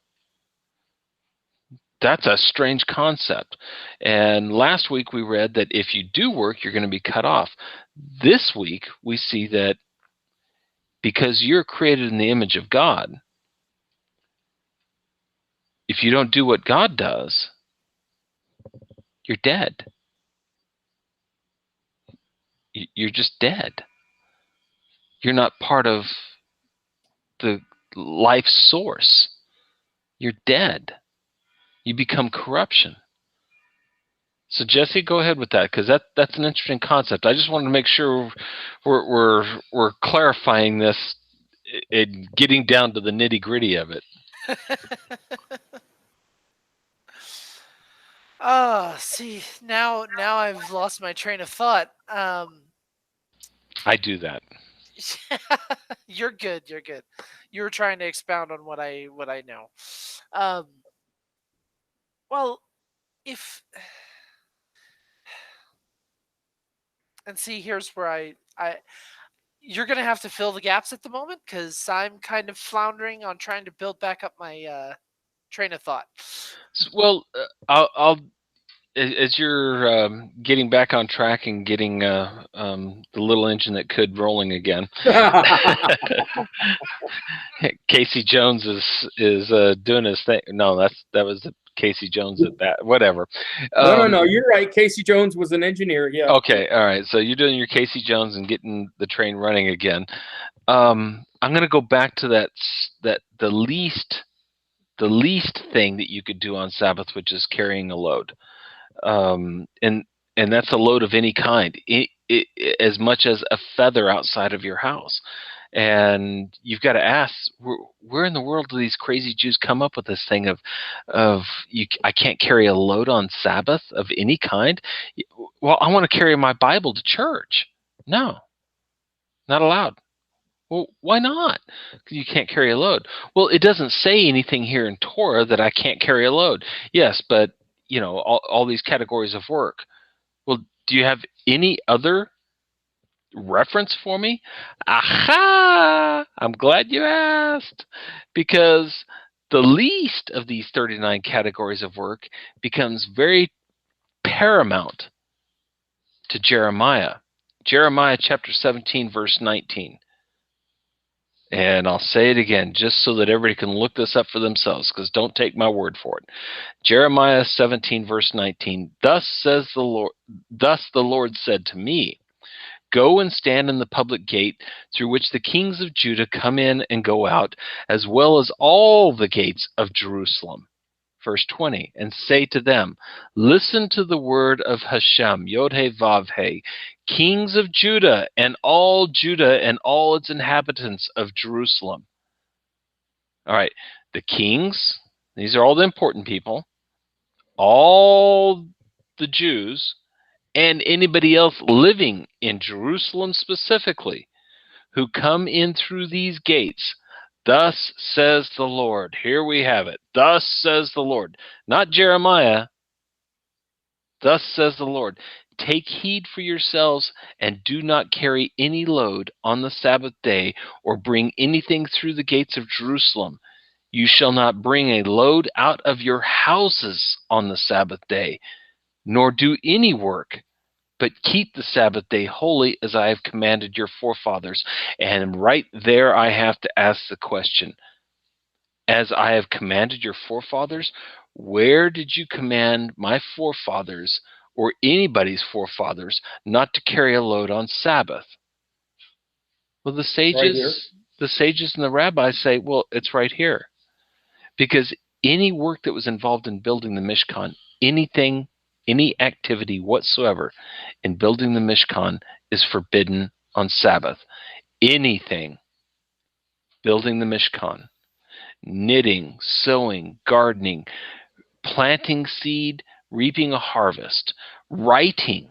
That's a strange concept. And last week we read that if you do work, you're going to be cut off. This week we see that because you're created in the image of God, if you don't do what God does, you're dead. You're just dead. You're not part of the life source. You're dead. You become corruption. So Jesse, go ahead with that, because that's an interesting concept. I just wanted to make sure we're clarifying this and getting down to the nitty gritty of it. See, now I've lost my train of thought. I do that. You're good. You're good. You were trying to expound on what I know. Um, well, if and see, here's where I you're gonna have to fill the gaps at the moment because I'm kind of floundering on trying to build back up my train of thought. Well, I'll as you're getting back on track and getting the little engine that could rolling again. Casey Jones is doing his thing. No, that was Casey Jones at that. Whatever. No. You're right. Casey Jones was an engineer. Yeah. Okay. All right. So you're doing your Casey Jones and getting the train running again. I'm going to go back to that the least thing that you could do on Sabbath, which is carrying a load. And that's a load of any kind, as much as a feather outside of your house. And you've got to ask, where in the world do these crazy Jews come up with this thing of I can't carry a load on Sabbath of any kind? Well, I want to carry my Bible to church. No, not allowed. Well, why not? Because you can't carry a load. Well, it doesn't say anything here in Torah that I can't carry a load. Yes, but all these categories of work. Well, do you have any other reference for me? Aha! I'm glad you asked. Because the least of these 39 categories of work becomes very paramount to Jeremiah. Jeremiah chapter 17, verse 19. And I'll say it again just so that everybody can look this up for themselves, because don't take my word for it. Jeremiah 17, verse 19. Thus the Lord said to me, go and stand in the public gate through which the kings of Judah come in and go out, as well as all the gates of Jerusalem. Verse 20, and say to them, listen to the word of Hashem, Yod-He Vav-He, kings of Judah and all its inhabitants of Jerusalem. All right, the kings, these are all the important people, all the Jews, and anybody else living in Jerusalem specifically who come in through these gates. Thus says the Lord. Here we have it. Thus says the Lord. Not Jeremiah. Thus says the Lord. Take heed for yourselves and do not carry any load on the Sabbath day or bring anything through the gates of Jerusalem. You shall not bring a load out of your houses on the Sabbath day, nor do any work, but keep the Sabbath day holy as I have commanded your forefathers. And right there I have to ask the question, as I have commanded your forefathers, where did you command my forefathers or anybody's forefathers not to carry a load on Sabbath? Well, the sages and the rabbis say, well, it's right here. Because any work that was involved in building the Mishkan, any activity whatsoever in building the Mishkan is forbidden on Sabbath. Anything building the Mishkan, knitting, sewing, gardening, planting seed, reaping a harvest, writing,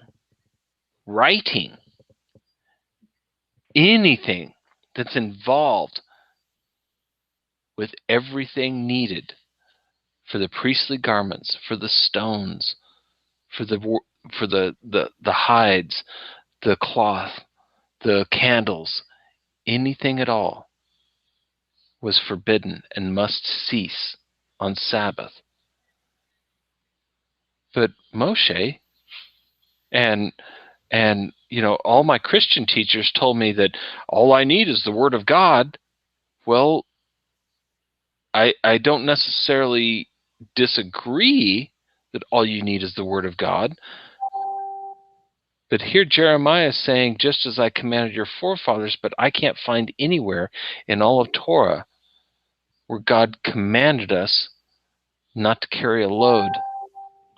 anything that's involved with everything needed for the priestly garments, for the stones, for the hides, the cloth, the candles, anything at all was forbidden and must cease on Sabbath. But Moshe and all my Christian teachers told me that all I need is the Word of God. Well, I don't necessarily disagree that all you need is the Word of God. But here Jeremiah is saying, just as I commanded your forefathers, but I can't find anywhere in all of Torah where God commanded us not to carry a load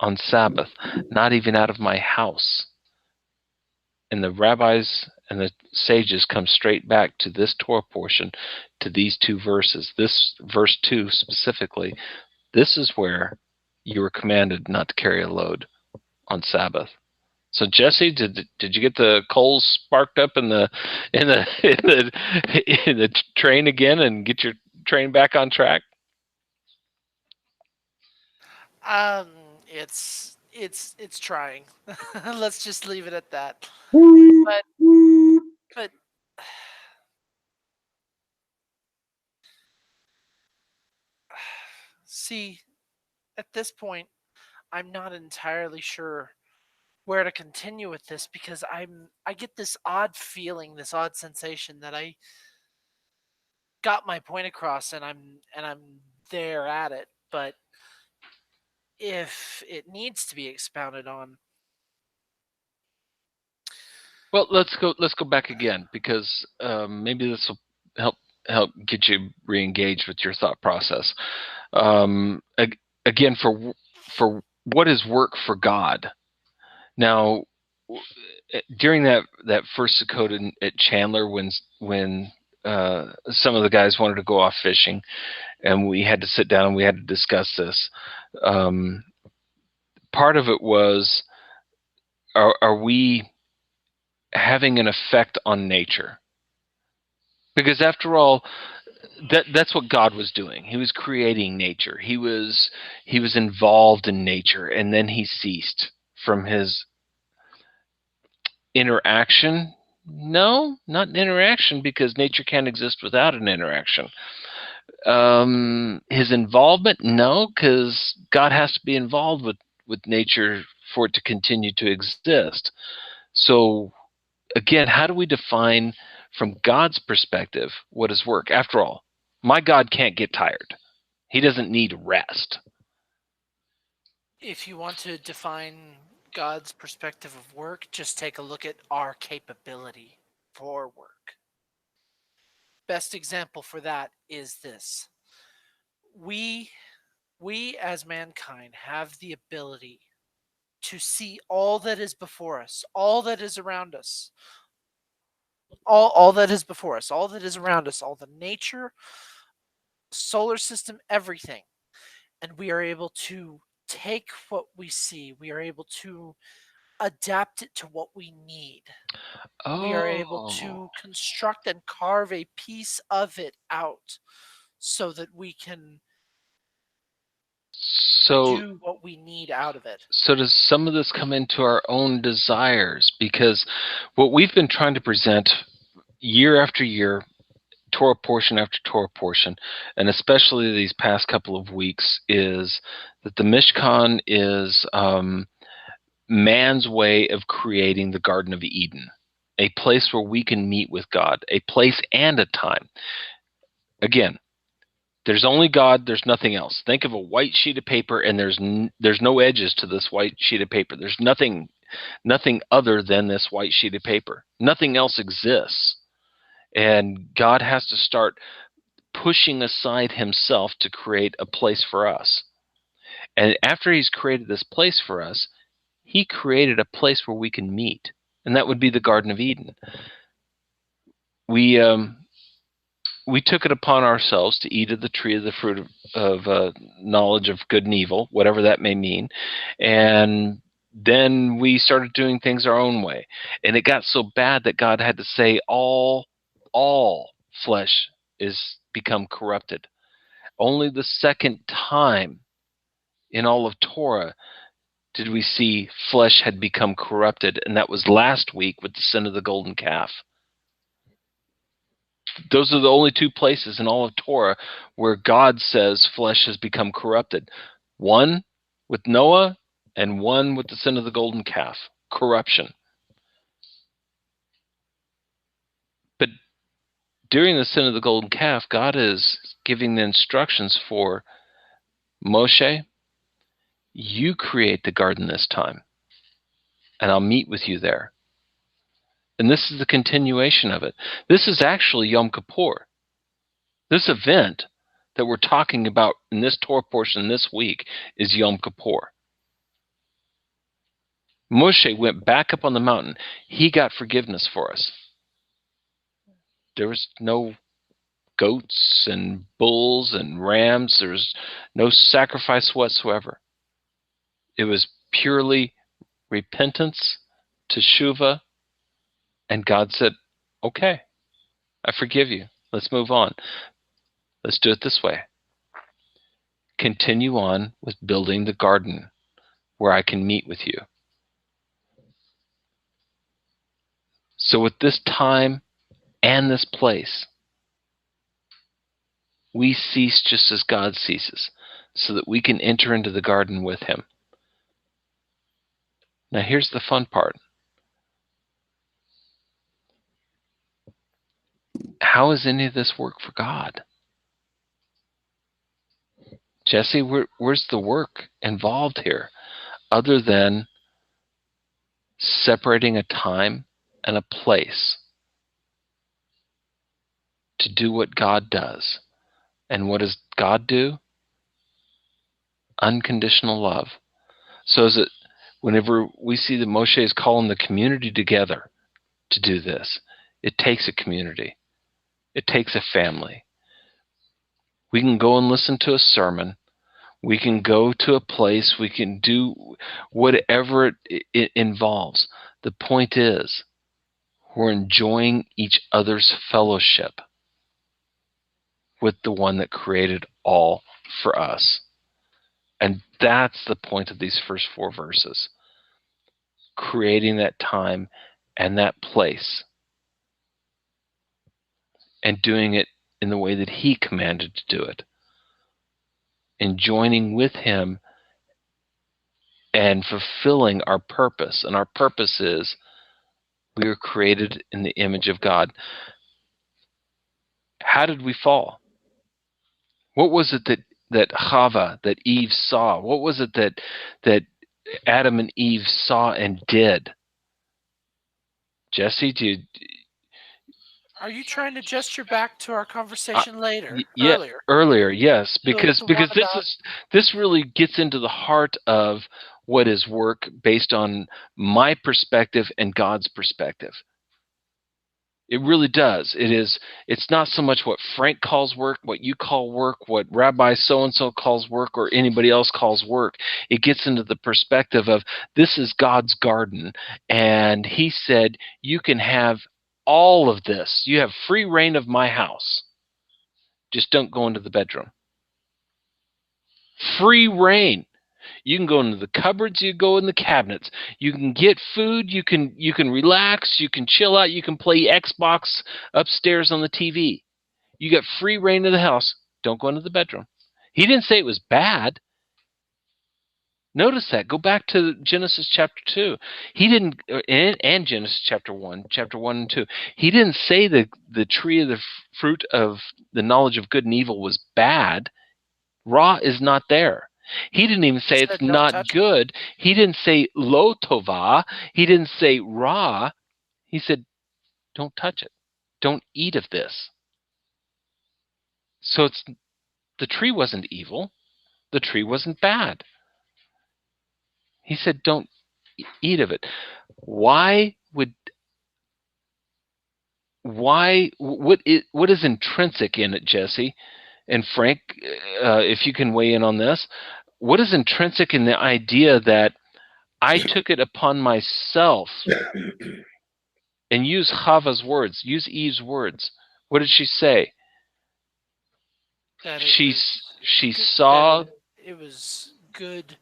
on Sabbath, not even out of my house. And the rabbis and the sages come straight back to this Torah portion, to these two verses. This verse 2 specifically, this is where you were commanded not to carry a load on Sabbath. So Jesse, did you get the coals sparked up in the in the in the train again and get your train back on track? Um, it's trying. Let's just leave it at that. But but see, at this point, I'm not entirely sure where to continue with this because I get this odd feeling, this odd sensation that I got my point across and I'm there at it, but if it needs to be expounded on. Well, let's go back again because maybe this will help get you re-engaged with your thought process. Again, for what is work for God? Now, during that first Dakota at Chandler, when some of the guys wanted to go off fishing, and we had to sit down and we had to discuss this. Part of it was, are we having an effect on nature? Because after all, that's what God was doing. He was creating nature. He was involved in nature, and then he ceased from his interaction. No, not interaction, because nature can't exist without an interaction. His involvement, no, because God has to be involved with nature for it to continue to exist. So again, how do we define from God's perspective what is work? After all, my God can't get tired. He doesn't need rest. If you want to define God's perspective of work, just take a look at our capability for work. Best example for that is this. We as mankind have the ability to see all that is before us, all that is around us, all that is before us, all that is around us, all the nature, solar system, everything. And we are able to take what we see, we are able to adapt it to what we need. We are able Oh, to construct and carve a piece of it out so that we can so do what we need out of it. so does some of this come into our own desires? Because what we've been trying to present year after year, Torah portion after Torah portion, and especially these past couple of weeks, is that the Mishkan is man's way of creating the Garden of Eden, a place where we can meet with God, a place and a time. Again, there's only God, there's nothing else. Think of a white sheet of paper, and there's no edges to this white sheet of paper. There's nothing other than this white sheet of paper. Nothing else exists. And God has to start pushing aside himself to create a place for us. And after he's created this place for us, he created a place where we can meet. And that would be the Garden of Eden. We took it upon ourselves to eat of the tree of the fruit of knowledge of good and evil, whatever that may mean. And then we started doing things our own way. And it got so bad that God had to say, all flesh is become corrupted. Only the second time in all of Torah did we see flesh had become corrupted, and that was last week with the sin of the golden calf. Those are the only two places in all of Torah where God says flesh has become corrupted. One with Noah, and one with the sin of the golden calf. Corruption. But during the sin of the golden calf, God is giving the instructions for Moshe, you create the garden this time, and I'll meet with you there. And this is the continuation of it. This is actually Yom Kippur. This event that we're talking about in this Torah portion this week is Yom Kippur. Moshe went back up on the mountain. He got forgiveness for us. There was no goats and bulls and rams. There was no sacrifice whatsoever. It was purely repentance, teshuvah, and God said, okay, I forgive you. Let's move on. Let's do it this way. Continue on with building the garden where I can meet with you. So with this time and this place, we cease just as God ceases, so that we can enter into the garden with him. Now here's the fun part. How does any of this work for God? Jesse, where's the work involved here, other than separating a time and a place to do what God does? And what does God do? Unconditional love. So is it whenever we see that Moshe is calling the community together to do this, it takes a community. It takes a family. We can go and listen to a sermon. We can go to a place. We can do whatever it involves. The point is, we're enjoying each other's fellowship with the one that created all for us. And that's the point of these first 4 verses. Creating that time and that place, and doing it in the way that he commanded to do it, and joining with him and fulfilling our purpose. And our purpose is we were created in the image of God. How did we fall? What was it that Chava, that Eve saw? What was it that Adam and Eve saw and did? Jesse, Are you trying to gesture back to our conversation earlier? Earlier, yes, The because one about this really gets into the heart of what is work based on my perspective and God's perspective. It really does. It's not so much what Frank calls work, what you call work, what Rabbi so-and-so calls work, or anybody else calls work. It gets into the perspective of this is God's garden, and he said, you can have all of this. You have free reign of my house. Just don't go into the bedroom. Free reign. You can go into the cupboards, you go in the cabinets. You can get food, you can relax, you can chill out, you can play Xbox upstairs on the TV. You got free reign of the house. Don't go into the bedroom. He didn't say it was bad. Notice that. Go back to Genesis chapter 2. He didn't, and Genesis chapter 1 and 2. He didn't say the tree of the fruit of the knowledge of good and evil was bad. Ra is not there. He didn't even say it's not good. He didn't say lo tova. He didn't say ra. He said, don't touch it. Don't eat of this. So the tree wasn't evil. The tree wasn't bad. He said, don't eat of it. What is intrinsic in it, Jesse? And Frank, if you can weigh in on this, what is intrinsic in the idea that I took it upon myself and use Chava's words, use Eve's words. What did she say? That she saw it was good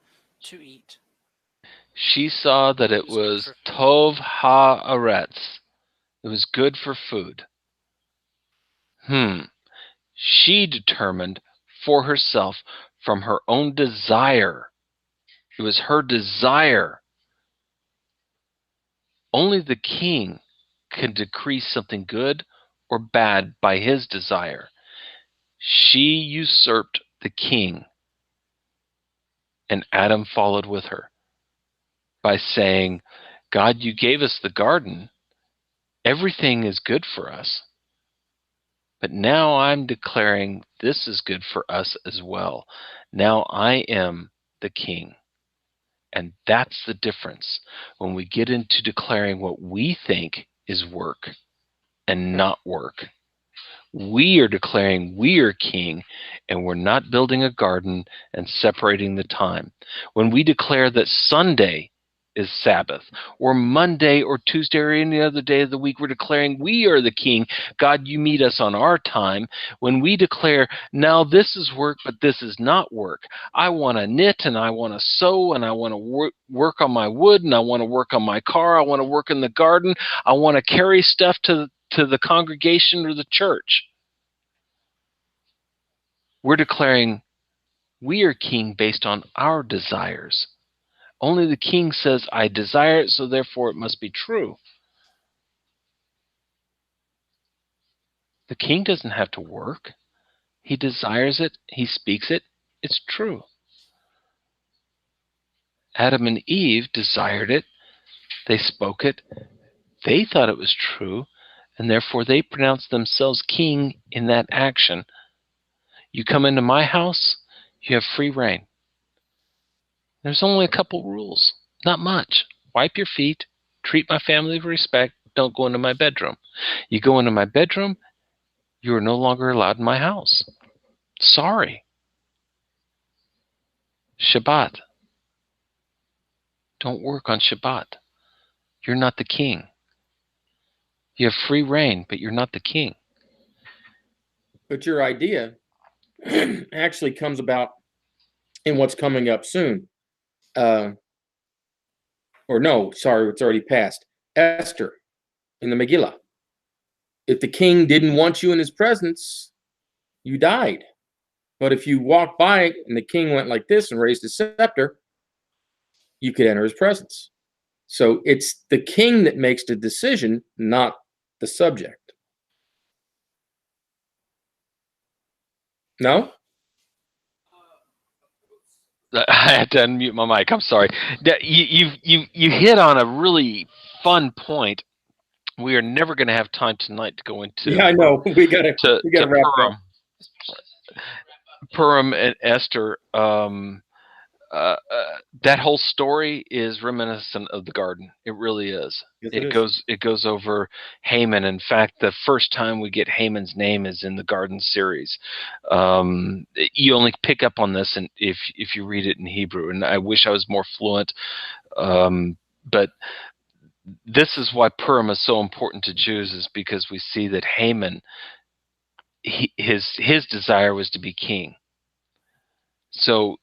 to eat. She saw that it was tov haaretz. It was good for food. She determined for herself from her own desire. It was her desire. Only the king can decree something good or bad by his desire. She usurped the king, and Adam followed with her by saying, God, you gave us the garden. Everything is good for us. But now I'm declaring this is good for us as well. Now I am the king. And that's the difference when we get into declaring what we think is work and not work. We are declaring we are king, and we're not building a garden and separating the time. When we declare that Sunday is Sabbath, or Monday or Tuesday or any other day of the week, we're declaring we are the king. God, you meet us on our time. When we declare, now this is work, but this is not work. I want to knit, and I want to sew, and I want to work on my wood, and I want to work on my car. I want to work in the garden. I want to carry stuff to the congregation or the church. We're declaring we are king based on our desires. Only the king says, I desire it, so therefore it must be true. The king doesn't have to work. He desires it. He speaks it. It's true. Adam and Eve desired it. They spoke it. They thought it was true, and therefore they pronounced themselves king in that action. You come into my house, you have free reign. There's only a couple rules, not much. Wipe your feet, treat my family with respect, don't go into my bedroom. You go into my bedroom, you are no longer allowed in my house. Sorry. Shabbat. Don't work on Shabbat. You're not the king. You have free reign, but you're not the king. But your idea actually comes about in what's coming up soon. Or no, sorry, it's already passed. Esther in the Megillah. If the king didn't want you in his presence, you died. But if you walked by and the king went like this and raised his scepter, you could enter his presence. So it's the king that makes the decision, not the subject. No? I had to unmute my mic. I'm sorry. You hit on a really fun point. We are never going to have time tonight to go into. Yeah, I know. We gotta wrap it up. Purim and Esther. That whole story is reminiscent of the garden. It really is. Yes, It goes over Haman. In fact, the first time we get Haman's name is in the garden series. You only pick up on this if you read it in Hebrew, and I wish I was more fluent. But this is why Purim is so important to Jews, is because we see that Haman, his desire was to be king. So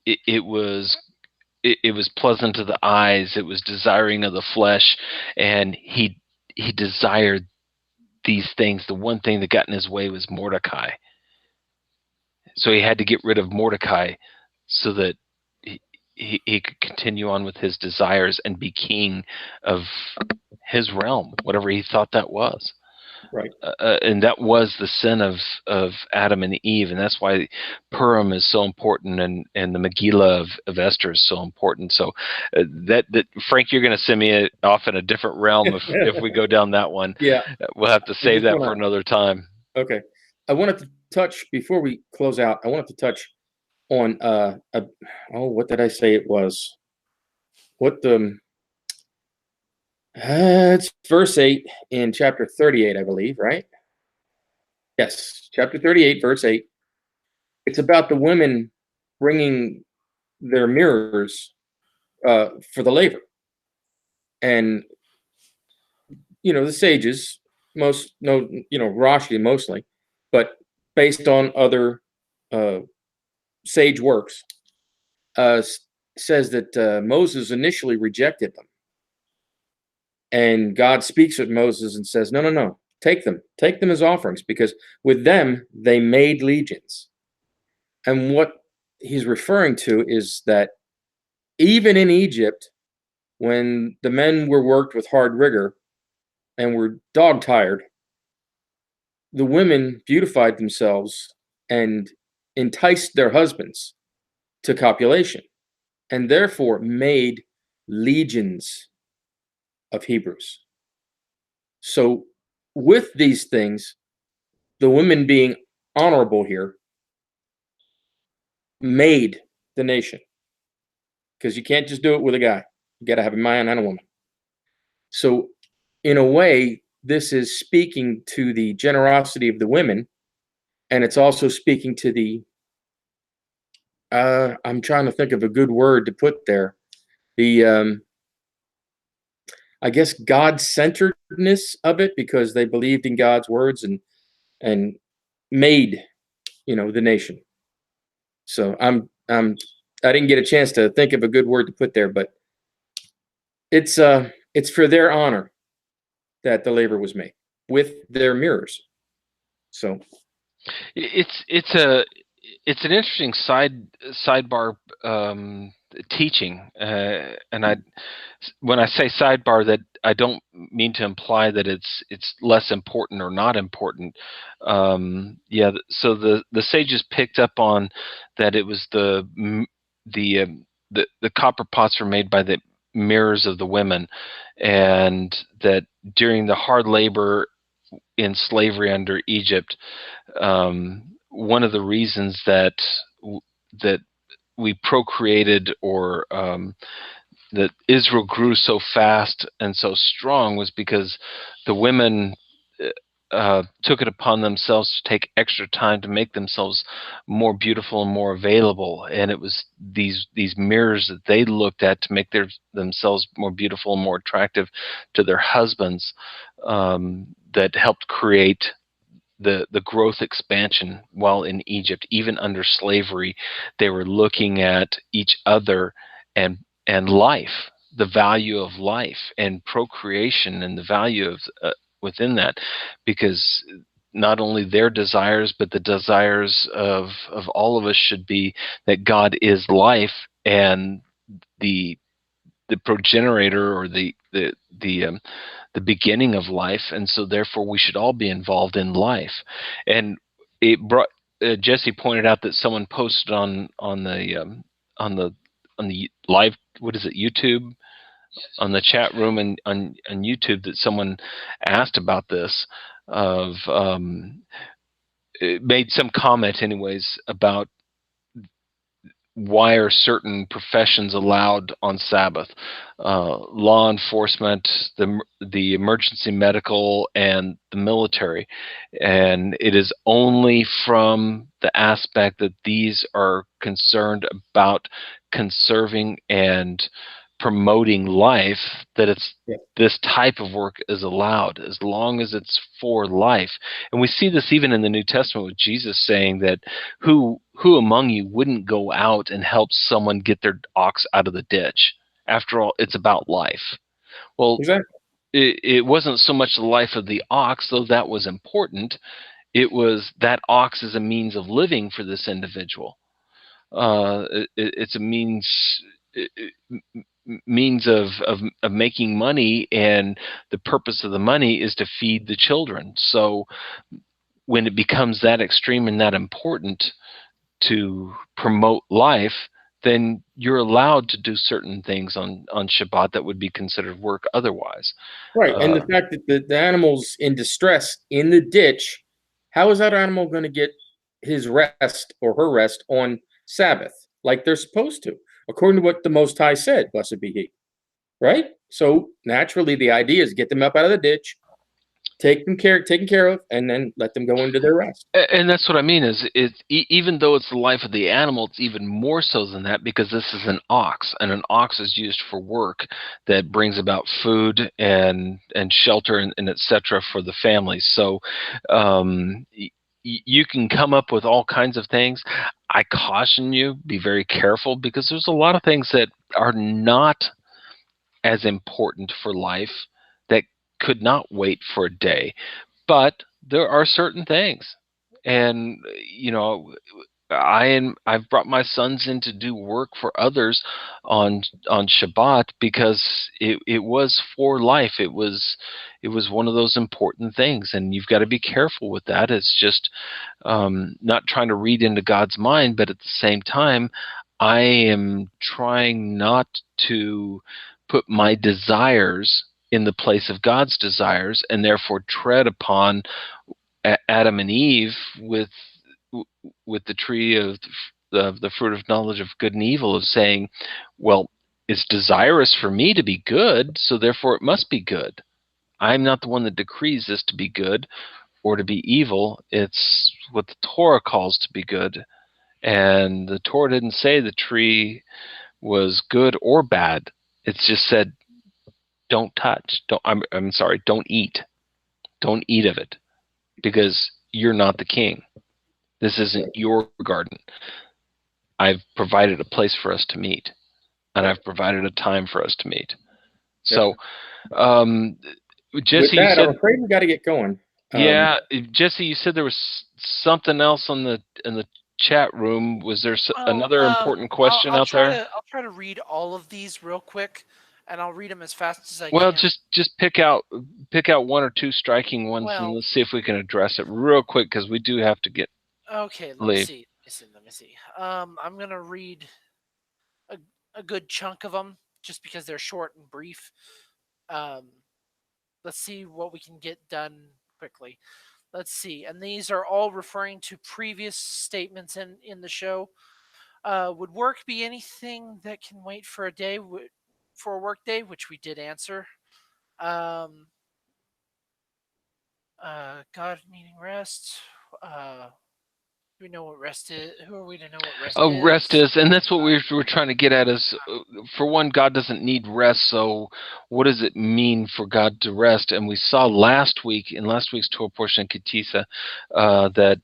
it was pleasant to the eyes. It was desiring of the flesh, and he desired these things. The one thing that got in his way was Mordecai. So he had to get rid of Mordecai so that he could continue on with his desires and be king of his realm, whatever he thought that was. Right. And that was the sin of Adam and Eve, and that's why Purim is so important, and the Megillah of Esther is so important. So that Frank, you're going to send me off in a different realm if we go down that one. Yeah, we'll have to save that for another time. Okay, I wanted to touch before we close out. I wanted to touch on what did I say it was? It's verse 8 in chapter 38, I believe, right? Yes, chapter 38, verse 8. It's about the women bringing their mirrors for the laver. And, the sages, Rashi mostly, but based on other sage works, says that Moses initially rejected them. And God speaks with Moses and says, no, take them as offerings, because with them they made legions. And what he's referring to is that even in Egypt, when the men were worked with hard rigor and were dog tired, the women beautified themselves and enticed their husbands to copulation, and therefore made legions of Hebrews. So with these things, the women being honorable here made the nation, because you can't just do it with a guy. You got to have a man and a woman. So in a way, this is speaking to the generosity of the women, and it's also speaking to the I'm trying to think of a good word to put there. The I guess God-centeredness of it, because they believed in God's words and made, the nation. So I didn't get a chance to think of a good word to put there, but it's for their honor that the laver was made with their mirrors. So It's an interesting sidebar teaching, and when I say sidebar, that I don't mean to imply that it's less important or not important. So the sages picked up on that it was the copper pots were made by the mirrors of the women, and that during the hard labor in slavery under Egypt, one of the reasons that that we procreated, or that Israel grew so fast and so strong, was because the women took it upon themselves to take extra time to make themselves more beautiful and more available, and it was these mirrors that they looked at to make themselves more beautiful and more attractive to their husbands, that helped create the growth expansion while in Egypt. Even under slavery, they were looking at each other and life, the value of life and procreation, and the value of within that, because not only their desires but the desires of all of us should be that God is life, and the progenitor, or the beginning of life, and so therefore we should all be involved in life. And it brought Jesse pointed out that someone posted on the live, what is it, YouTube, on the chat room, and on YouTube, that someone asked about this, of it made some comment anyways about why are certain professions allowed on Sabbath? Law enforcement, the emergency medical, and the military. And it is only from the aspect that these are concerned about conserving and promoting life that this type of work is allowed, as long as it's for life. And we see this even in the New Testament, with Jesus saying that who among you wouldn't go out and help someone get their ox out of the ditch? After all, it's about life. Well, exactly. it wasn't so much the life of the ox, though that was important. It was that ox is a means of living for this individual. It's a means of making money, and the purpose of the money is to feed the children. So when it becomes that extreme and that important to promote life, then you're allowed to do certain things on Shabbat that would be considered work otherwise. Right, and the fact that the animal's in distress in the ditch, how is that animal going to get his rest or her rest on Sabbath like they're supposed to, according to what the Most High said, blessed be He, right? So naturally, the idea is get them up out of the ditch, taken care of, and then let them go into their rest. And that's what I mean, is even though it's the life of the animal, it's even more so than that, because this is an ox, and an ox is used for work that brings about food and shelter and etc. for the family. So you can come up with all kinds of things. I caution you, be very careful, because there's a lot of things that are not as important for life that could not wait for a day. But there are certain things, and I've brought my sons in to do work for others on Shabbat, because it was for life. It was one of those important things, and you've got to be careful with that. It's just not trying to read into God's mind, but at the same time, I am trying not to put my desires in the place of God's desires, and therefore tread upon Adam and Eve with the tree of the fruit of knowledge of good and evil, of saying, well, it's desirous for me to be good, so therefore it must be good. I'm not the one that decrees this to be good or to be evil. It's what the Torah calls to be good. And the Torah didn't say the tree was good or bad. It's just said, don't touch. I'm sorry, don't eat. Don't eat of it because you're not the king. This isn't your garden. I've provided a place for us to meet, and I've provided a time for us to meet. So, Jesse, With that, you I'm said, afraid we got to get going. yeah, Jesse, you said there was something else in the chat room. Was there another important question out there? I'll try to read all of these real quick, and I'll read them as fast as I Well, can. just pick out one or two striking ones, Well, and let's see if we can address it real quick because we do have to get. okay, let leave. me see. I'm gonna read a good chunk of them just because they're short and brief. Let's see what we can get done quickly. Let's see, and these are all referring to previous statements in the show. Would work be anything that can wait for a day for a work day, which we did answer. God needing rest. Do we know what rest is? Who are we to know what rest is? Rest is, and that's what we're trying to get at is, for one, God doesn't need rest. So, what does it mean for God to rest? And we saw last week in last week's Torah portion, Ketisa, that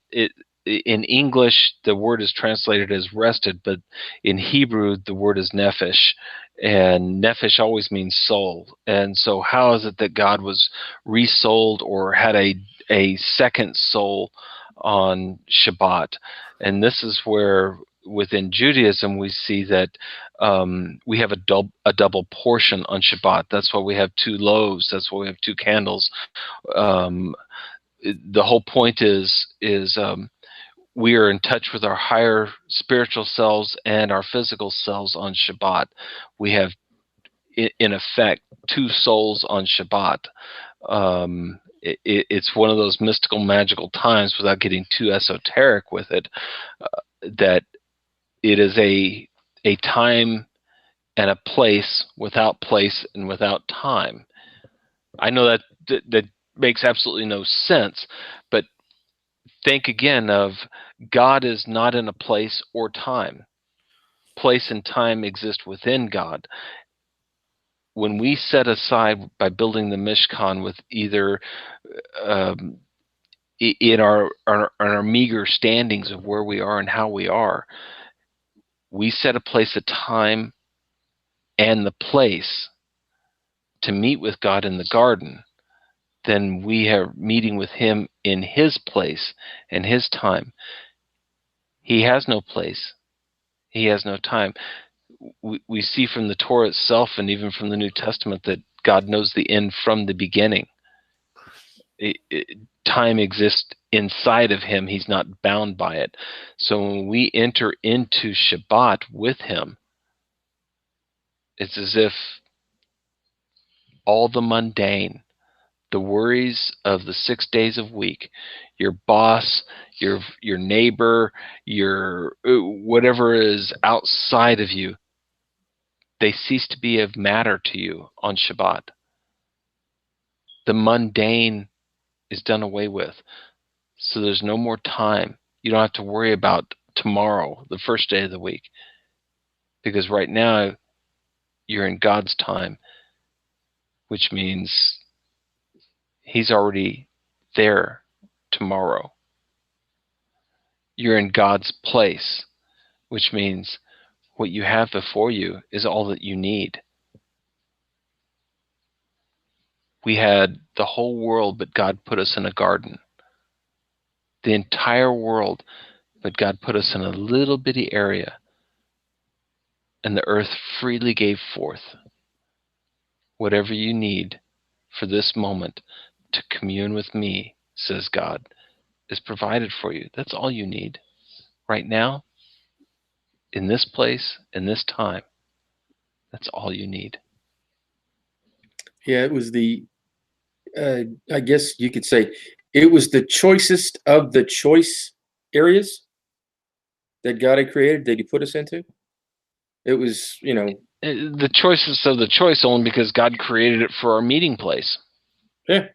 in English the word is translated as rested, but in Hebrew the word is nephesh, and nephesh always means soul. And so, how is it that God was resouled or had a second soul on Shabbat? And this is where within Judaism we see that we have a double portion on Shabbat. That's why we have two loaves. That's why we have two candles. The whole point is we are in touch with our higher spiritual selves and our physical selves on Shabbat. We have, in effect, two souls on Shabbat. It's one of those mystical, magical times, without getting too esoteric with it, that it is a time and a place without place and without time. I know that makes absolutely no sense, but think again of God is not in a place or time. Place and time exist within God. When we set aside by building the Mishkan with either in our meager standings of where we are and how we are, we set a place, a time, and the place to meet with God in the garden, then we are meeting with Him in His place and His time. He has no place. He has no time. We see from the Torah itself and even from the New Testament that God knows the end from the beginning. Time exists inside of Him. He's not bound by it. So when we enter into Shabbat with Him, it's as if all the mundane, the worries of the 6 days of week, your boss, your neighbor, your whatever is outside of you, they cease to be of matter to you on Shabbat. The mundane is done away with. So there's no more time. You don't have to worry about tomorrow, the first day of the week, because right now you're in God's time, which means He's already there tomorrow. You're in God's place, which means what you have before you is all that you need. We had the whole world, but God put us in a garden. The entire world, but God put us in a little bitty area, and the earth freely gave forth whatever you need for this moment to commune with me, says God, is provided for you. That's all you need right now, in this place, in this time. That's all you need. Yeah, it was I guess you could say, it was the choicest of the choice areas that God had created, that He put us into. It was, The choices of the choice only because God created it for our meeting place. Yeah,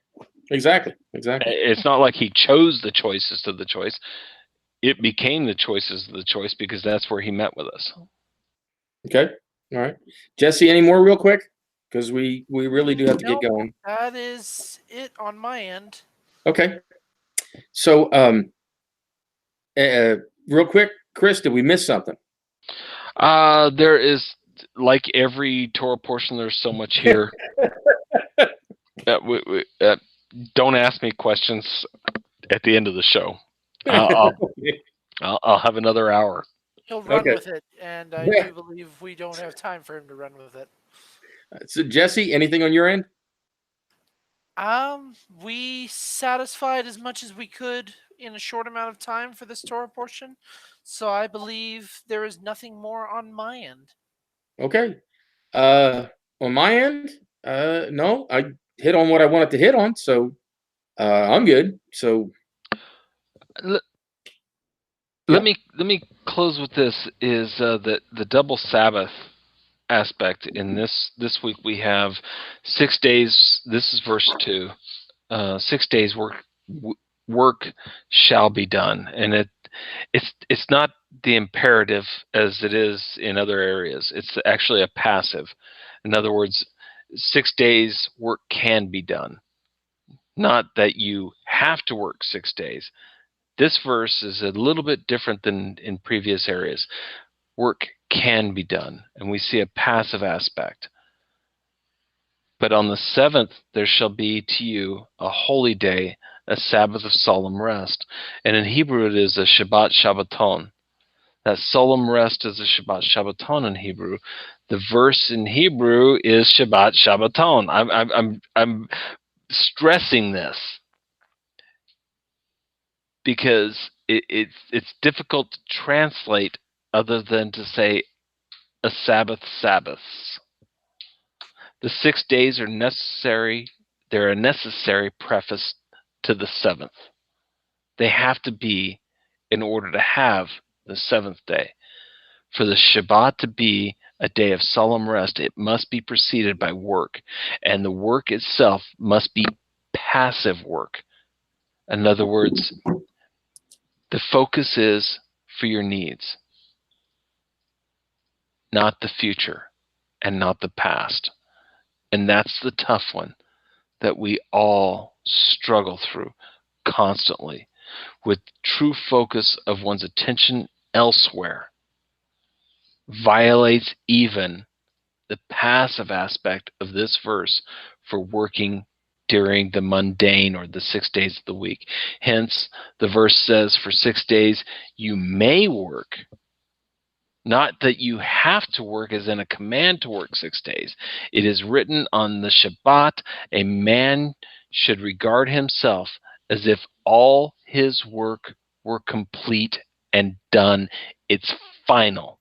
exactly. It's not like he chose the choices to the choice. It became the choices of the choice because that's where he met with us. Okay. All right. Jesse, any more real quick? Because we really do have to get Nope, going. that is it on my end. Okay. So, real quick, Chris, did we miss something? There is, like every Torah portion, there's so much here. Don't ask me questions at the end of the show. I'll have another hour. He'll run Okay. with it, and I do believe we don't have time for him to run with it. So, Jesse, anything on your end? We satisfied as much as we could in a short amount of time for this Torah portion, so I believe there is nothing more on my end. Okay. On my end, no, I hit on what I wanted to hit on, so I'm good. So Let yeah. let me close with this: is the double Sabbath aspect in this week. We have 6 days. This is verse 2. 6 days work shall be done, and it's not the imperative as it is in other areas. It's actually a passive. In other words, 6 days work can be done, not that you have to work 6 days. This verse is a little bit different than in previous areas. Work can be done, and we see a passive aspect. But on the 7th there shall be to you a holy day, a Sabbath of solemn rest. And in Hebrew it is a Shabbat Shabbaton. That solemn rest is a Shabbat Shabbaton in Hebrew. The verse in Hebrew is Shabbat Shabbaton. I'm stressing this because it's difficult to translate other than to say a Sabbath Sabbaths. The 6 days are necessary. They're a necessary preface to the 7th. They have to be in order to have the 7th day. For the Shabbat to be a day of solemn rest, it must be preceded by work, and the work itself must be passive work. In other words, the focus is for your needs, not the future and not the past. And that's the tough one that we all struggle through constantly, with true focus of one's attention elsewhere violates even the passive aspect of this verse for working during the mundane or the 6 days of the week. Hence, the verse says for 6 days you may work, not that you have to work as in a command to work 6 days. It is written on the Shabbat, a man should regard himself as if all his work were complete and done. It's final.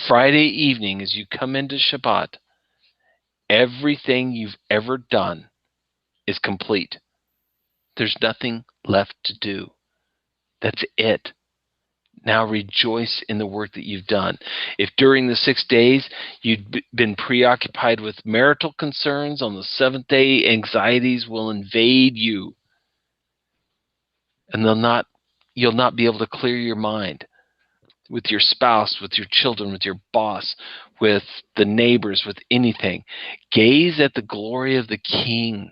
Friday evening, as you come into Shabbat, everything you've ever done is complete. There's nothing left to do. That's it. Now rejoice in the work that you've done. If during the 6 days you'd been preoccupied with marital concerns, on the 7th day anxieties will invade you, and you'll not be able to clear your mind with your spouse, with your children, with your boss, with the neighbors, with anything. Gaze at the glory of the King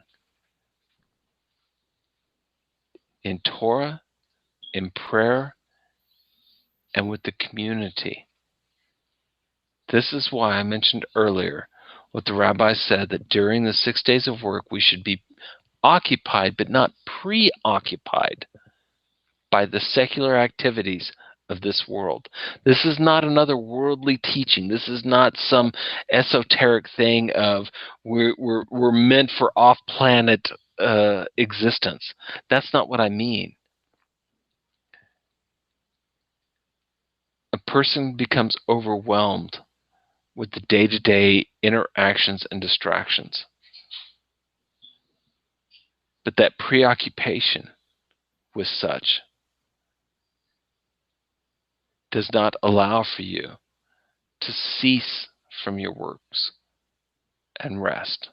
in Torah, in prayer, and with the community. This is why I mentioned earlier what the rabbi said, that during the 6 days of work we should be occupied but not preoccupied by the secular activities of this world. This is not another worldly teaching. This is not some esoteric thing of we're meant for off-planet existence. That's not what I mean. A person becomes overwhelmed with the day-to-day interactions and distractions. But that preoccupation with such does not allow for you to cease from your works and rest.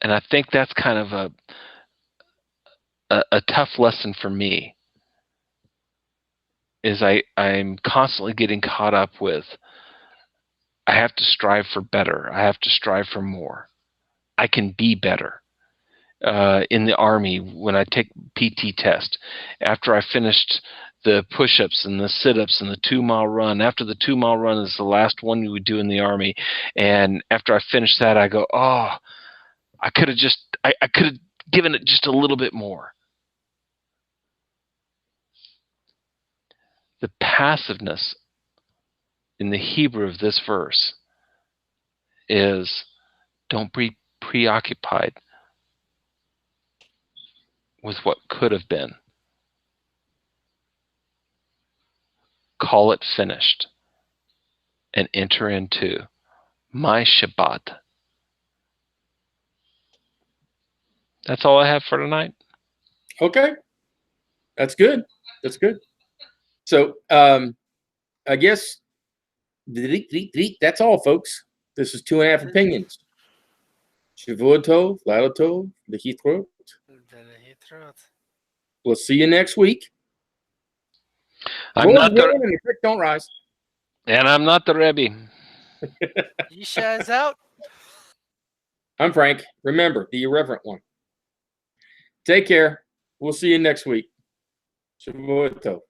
And I think that's kind of a tough lesson for me. Is I'm constantly getting caught up with, I have to strive for better. I have to strive for more. I can be better. In the Army, when I take PT test, after I finished the push-ups and the sit-ups and the 2-mile run, after the 2-mile run is the last one you would do in the Army, and after I finished that, I go, oh, I could have I could have given it just a little bit more. The passiveness in the Hebrew of this verse is, don't be preoccupied with what could have been. Call it finished and enter into my Shabbat. That's all I have for tonight. Okay. That's good. That's good. So I guess that's all, folks. This is 2.5 Opinions. Shavua Tov, Lila Tov, L'Hitrot. We'll see you next week. I'm not the, and the creek don't rise. and I'm not the Rebbe. Yisha is out. I'm Frank. Remember, the irreverent one. Take care. We'll see you next week. Shavua Tov.